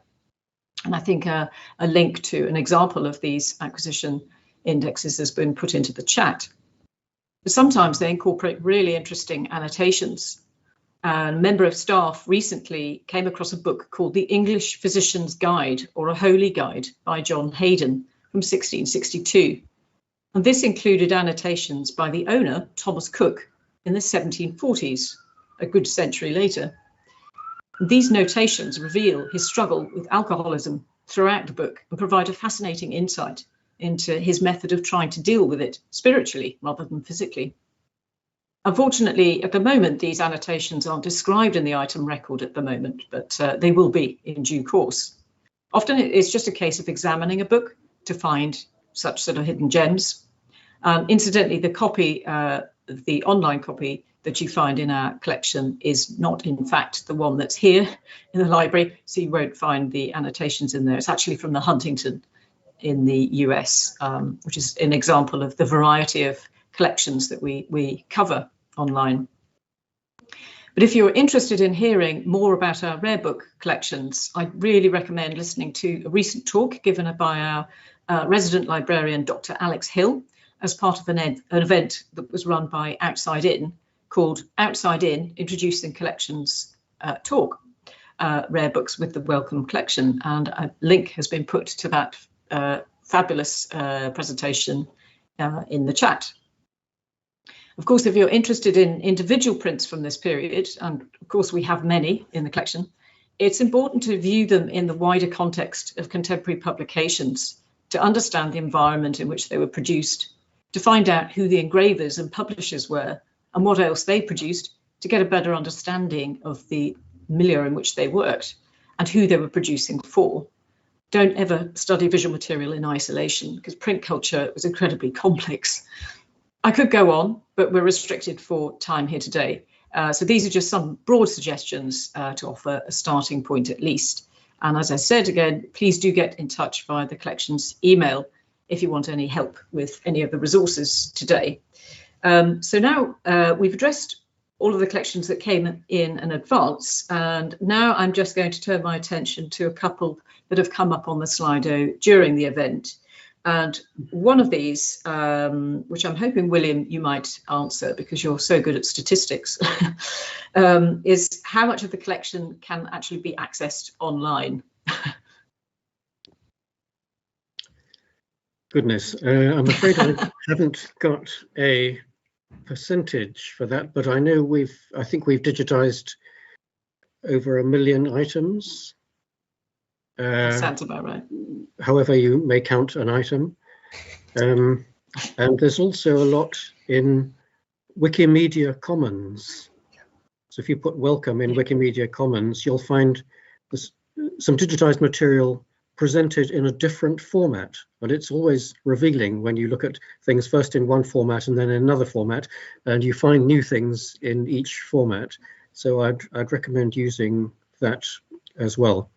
And I think a link to an example of these acquisition indexes has been put into the chat. But sometimes they incorporate really interesting annotations. A member of staff recently came across a book called The English Physician's Guide, or a Holy Guide, by John Hayden from 1662. And this included annotations by the owner, Thomas Cook, in the 1740s, a good century later. These notations reveal his struggle with alcoholism throughout the book and provide a fascinating insight into his method of trying to deal with it spiritually rather than physically. Unfortunately, at the moment, these annotations aren't described in the item record at the moment, but they will be in due course. Often it's just a case of examining a book to find such sort of hidden gems. Incidentally, the copy, the online copy that you find in our collection is not, in fact, the one that's here in the library, so you won't find the annotations in there. It's actually from the Huntington in the US, which is an example of the variety of collections that we cover online. But if you're interested in hearing more about our rare book collections, I'd really recommend listening to a recent talk given by our resident librarian, Dr. Alex Hill, as part of an event that was run by Outside In, called Outside In, Introducing Collections Talk, Rare Books with the Wellcome Collection. And a link has been put to that fabulous presentation in the chat. Of course, if you're interested in individual prints from this period, and of course we have many in the collection, it's important to view them in the wider context of contemporary publications to understand the environment in which they were produced, to find out who the engravers and publishers were and what else they produced, to get a better understanding of the milieu in which they worked and who they were producing for. Don't ever study visual material in isolation, because print culture was incredibly complex. I could go on, but we're restricted for time here today. So these are just some broad suggestions to offer a starting point at least. And as I said again, please do get in touch via the collection's email if you want any help with any of the resources today. So now we've addressed all of the collections that came in advance, and now I'm just going to turn my attention to a couple that have come up on the Slido during the event. And one of these, which I'm hoping, William, you might answer because you're so good at statistics, is how much of the collection can actually be accessed online? Goodness, I'm afraid I haven't got a percentage for that, but I know I think we've digitized over 1 million items. Sounds about right. However you may count an item. And there's also a lot in Wikimedia Commons. So if you put Wellcome in Wikimedia Commons, you'll find some digitized material presented in a different format. And it's always revealing when you look at things first in one format and then in another format, and you find new things in each format. So I'd recommend using that as well.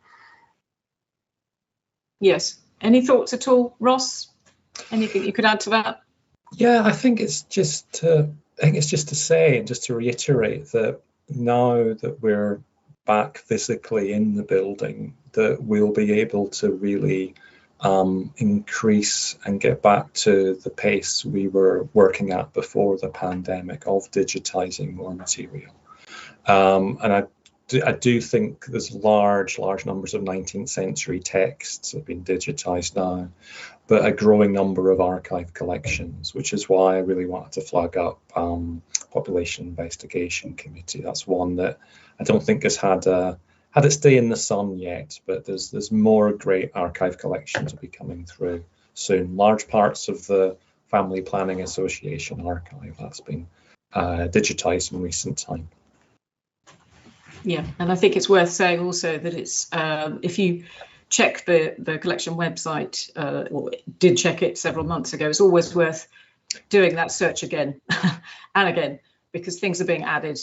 Yes. Any thoughts at all, Ross? Anything you could add to that? Yeah, I think it's just to say and just to reiterate that now that we're back physically in the building, that we'll be able to really increase and get back to the pace we were working at before the pandemic of digitizing more material. And I do think there's large numbers of 19th century texts that have been digitized now, but a growing number of archive collections, which is why I really wanted to flag up Population Investigation Committee. That's one that I don't think has had its day in the sun yet, but there's more great archive collections will be coming through soon. Large parts of the Family Planning Association archive that's been digitized in recent time. Yeah, and I think it's worth saying also that it's if you check the collection website, or did check it several months ago, it's always worth doing that search again and again, because things are being added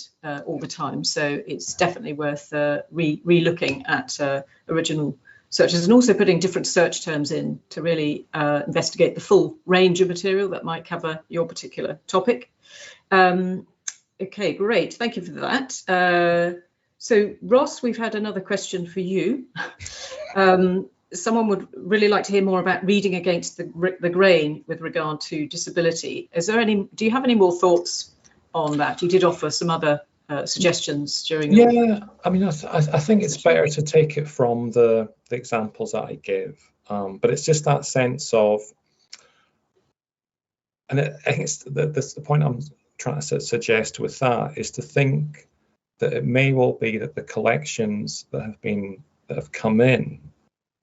all the time. So it's definitely worth re-looking at original searches and also putting different search terms in to really investigate the full range of material that might cover your particular topic. Okay, great. Thank you for that. So Ross, we've had another question for you. someone would really like to hear more about reading against the grain with regard to disability. Do you have any more thoughts on that? You did offer some other suggestions during. Yeah, I mean, I think it's better to take it from the examples that I give, but it's just that sense of, and I think it's the point I'm trying to suggest with that is to think that it may well be that the collections that have come in,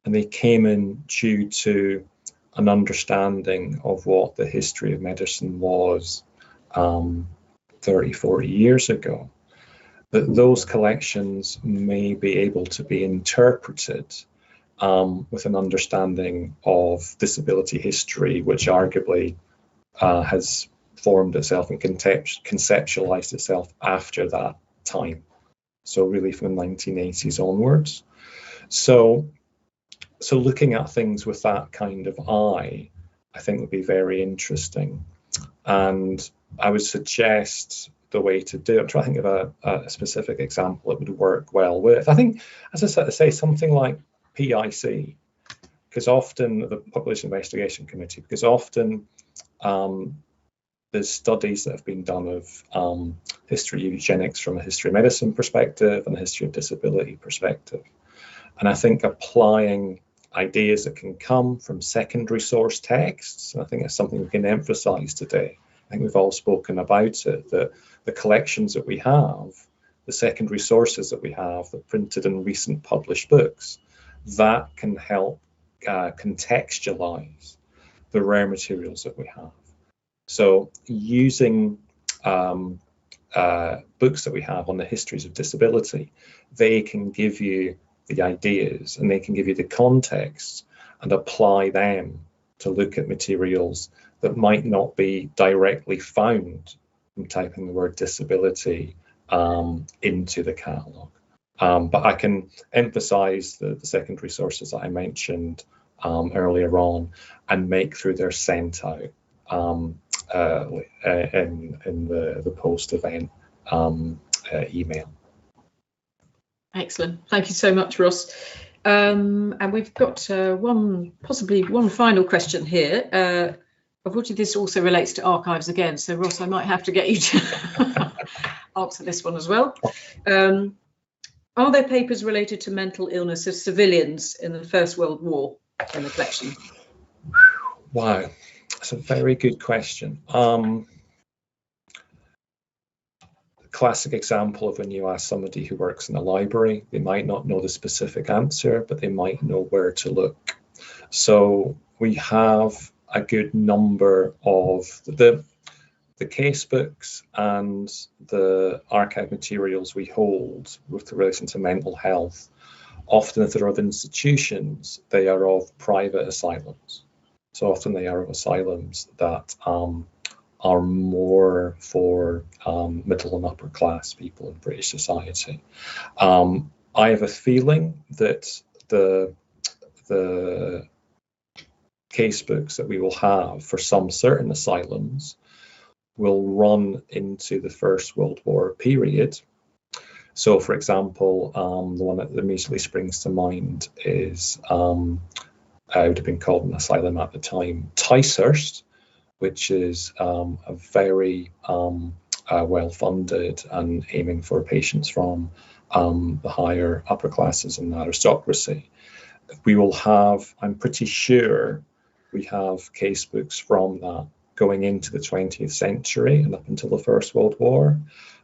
and they came in due to an understanding of what the history of medicine was 30, 40 years ago, that those collections may be able to be interpreted with an understanding of disability history, which arguably has formed itself and conceptualized itself after that time. So really from the 1980s onwards. So looking at things with that kind of eye, I think would be very interesting. And I would suggest the way to do it, I'm trying to think of a specific example that would work well with. I think, as I say, something like PIC, because often the Population Investigation Committee, because often there's studies that have been done of history of eugenics from a history of medicine perspective and a history of disability perspective. And I think applying ideas that can come from secondary source texts, and I think that's something we can emphasize today. I think we've all spoken about it, that the collections that we have, the secondary sources that we have, the printed and recent published books, that can help contextualize the rare materials that we have. So using books that we have on the histories of disability, they can give you the ideas and they can give you the context and apply them to look at materials that might not be directly found from typing the word disability into the catalogue. But I can emphasize the secondary sources that I mentioned earlier on and make through their sent out in the post-event email. Excellent. Thank you so much, Ross. And we've got possibly one final question here. Unfortunately, this also relates to archives again. So, Ross, I might have to get you to answer this one as well. Are there papers related to mental illness of civilians in the First World War in the collection? Wow, that's a very good question. Classic example of when you ask somebody who works in a library, they might not know the specific answer, but they might know where to look. So we have a good number of the case books and the archive materials we hold with relation to mental health. Often if they're of institutions, they are of private asylums. So often they are of asylums that are more for middle and upper class people in British society. I have a feeling that the case books that we will have for some certain asylums will run into the First World War period. So, for example, the one that immediately springs to mind is, it would have been called an asylum at the time, Ticehurst, which is a very well-funded and aiming for patients from the higher upper classes and aristocracy. We will have, I'm pretty sure, we have case books from that going into the 20th century and up until the First World War.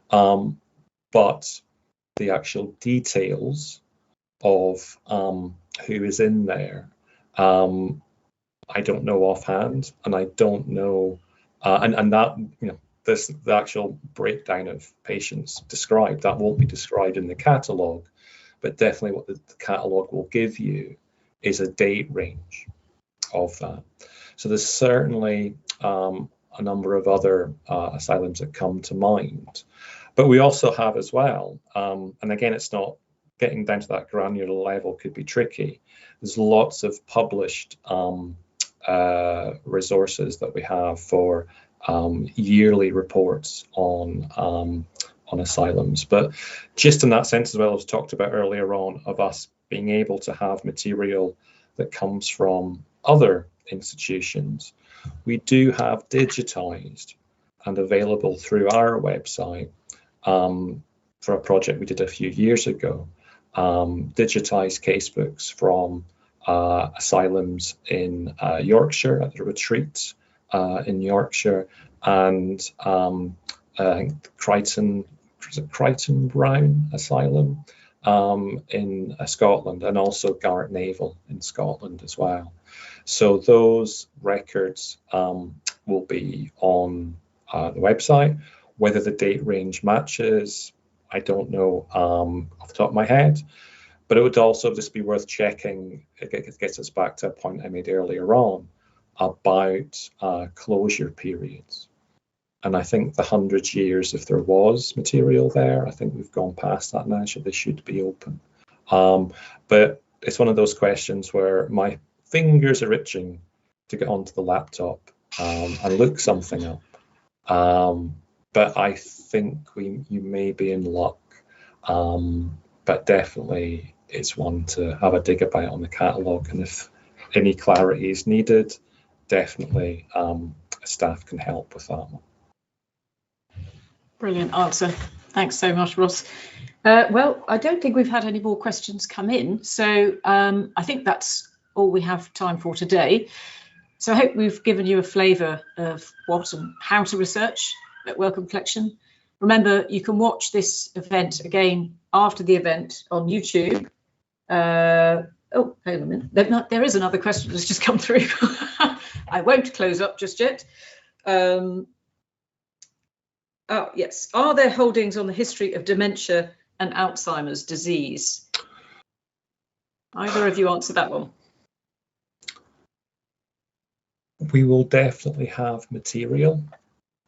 But the actual details of who is in there, I don't know offhand, and I don't know, and that, you know, the actual breakdown of patients described, that won't be described in the catalogue, but definitely what the catalogue will give you is a date range of that. So there's certainly a number of other asylums that come to mind, but we also have as well, and again, it's not getting down to that granular level, could be tricky. There's lots of published resources that we have for yearly reports on asylums, but just in that sense as well as talked about earlier on, of us being able to have material that comes from other institutions, we do have digitized and available through our website for a project we did a few years ago, digitized casebooks from asylums in Yorkshire, at the retreats in Yorkshire, and I think Crichton Brown Asylum in Scotland, and also Garrett Naval in Scotland as well. So those records will be on the website. Whether the date range matches, I don't know off the top of my head, but it would also just be worth checking. It gets us back to a point I made earlier on about closure periods. And I think the 100 years, if there was material there, I think we've gone past that now, so they should be open. But it's one of those questions where my fingers are itching to get onto the laptop and look something up. But I think you may be in luck. But definitely it's one to have a dig about on the catalogue, and if any clarity is needed, definitely staff can help with that one. Brilliant answer. Thanks so much, Ross. Well, I don't think we've had any more questions come in, so I think that's all we have time for today. So I hope we've given you a flavour of what and how to research at Wellcome Collection. Remember, you can watch this event again after the event on YouTube. Oh, hang on a minute. There is another question that's just come through. I won't close up just yet. Oh, yes. Are there holdings on the history of dementia and Alzheimer's disease? Either of you answer that one. We will definitely have material.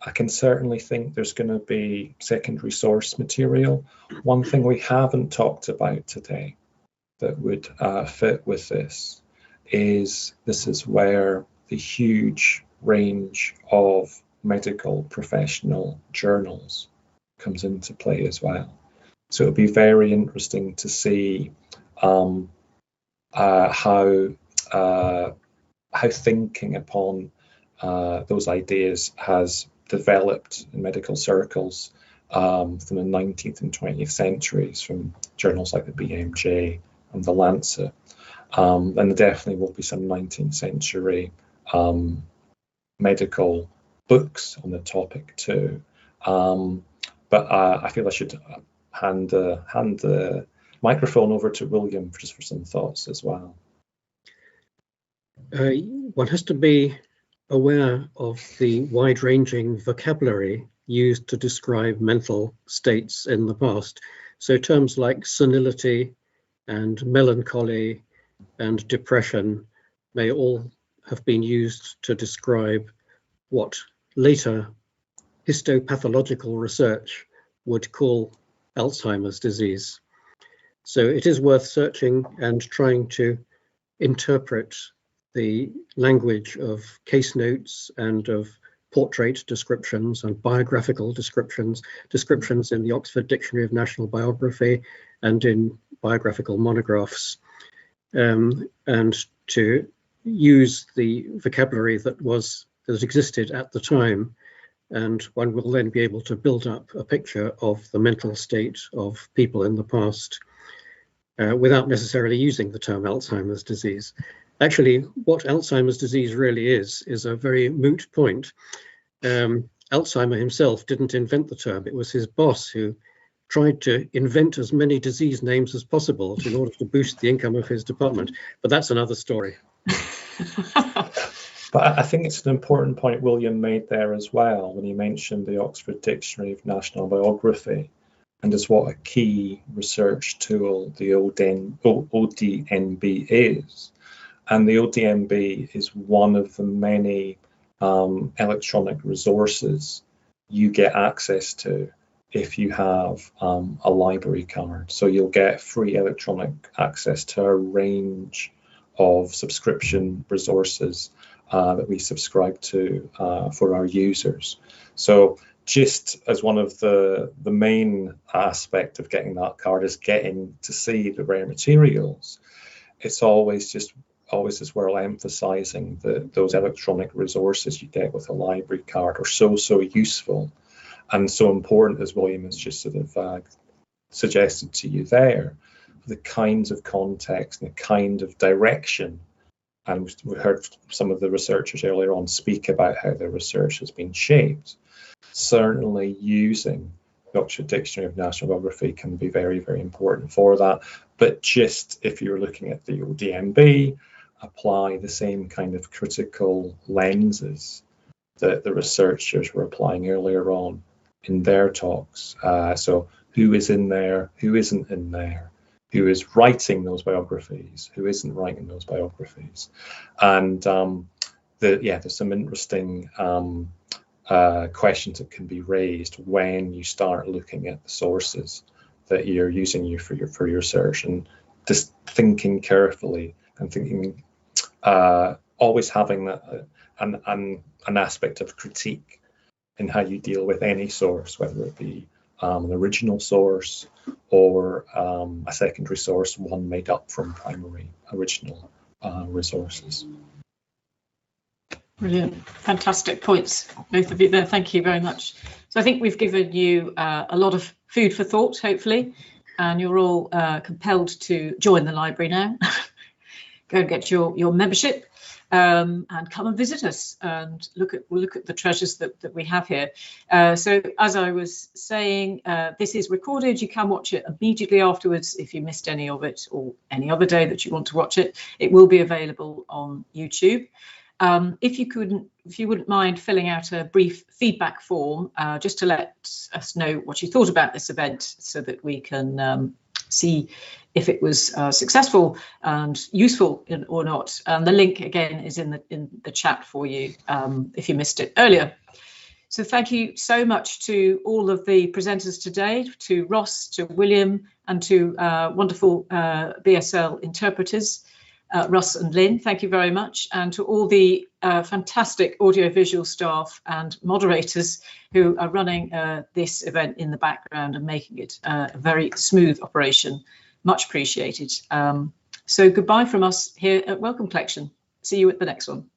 I can certainly think there's going to be secondary source material. One thing we haven't talked about today that would fit with this is where the huge range of medical professional journals comes into play as well. So it'll be very interesting to see how thinking upon those ideas has developed in medical circles from the 19th and 20th centuries, from journals like the BMJ and the Lancet. And there definitely will be some 19th century medical books on the topic too. But I feel I should hand the microphone over to William just for some thoughts as well. One has to be aware of the wide-ranging vocabulary used to describe mental states in the past. So terms like senility and melancholy and depression may all have been used to describe what later histopathological research would call Alzheimer's disease. So it is worth searching and trying to interpret the language of case notes and of portrait descriptions and biographical descriptions in the Oxford Dictionary of National Biography and in biographical monographs, and to use the vocabulary that existed at the time, and one will then be able to build up a picture of the mental state of people in the past without necessarily using the term Alzheimer's disease. Actually, what Alzheimer's disease really is a very moot point. Alzheimer himself didn't invent the term. It was his boss who tried to invent as many disease names as possible in order to boost the income of his department. But that's another story. But I think it's an important point William made there as well when he mentioned the Oxford Dictionary of National Biography and as what a key research tool the ODNB is. And the ODNB is one of the many electronic resources you get access to if you have a library card. So you'll get free electronic access to a range of subscription resources that we subscribe to for our users. So just as one of the main aspect of getting that card is getting to see the rare materials, it's always just always as well emphasising that those electronic resources you get with a library card are so useful and so important, as William has just sort of suggested to you there, the kinds of context and the kind of direction. And we heard some of the researchers earlier on speak about how their research has been shaped. Certainly using the Oxford Dictionary of National Biography can be very, very important for that. But just if you're looking at the ODMB, apply the same kind of critical lenses that the researchers were applying earlier on in their talks. So who is in there, who isn't in there, who is writing those biographies, who isn't writing those biographies. And there's some interesting questions that can be raised when you start looking at the sources that you're using for your research, and just thinking carefully and thinking, always having an aspect of critique in how you deal with any source, whether it be an original source or a secondary source, one made up from primary original resources. Brilliant, fantastic points, both of you there. Thank you very much. So I think we've given you a lot of food for thought, hopefully, and you're all compelled to join the library now. Go and get your membership and come and visit us and look at the treasures that we have here. So as I was saying, this is recorded. You can watch it immediately afterwards if you missed any of it, or any other day that you want to watch it. It will be available on YouTube. If you wouldn't mind filling out a brief feedback form, just to let us know what you thought about this event, so that we can see if it was successful and useful or not. And the link again is in the chat for you if you missed it earlier. So thank you so much to all of the presenters today, to Ross, to William, and to wonderful BSL interpreters. Russ and Lynn, thank you very much, and to all the fantastic audiovisual staff and moderators who are running this event in the background and making it a very smooth operation. Much appreciated. So goodbye from us here at Wellcome Collection. See you at the next one.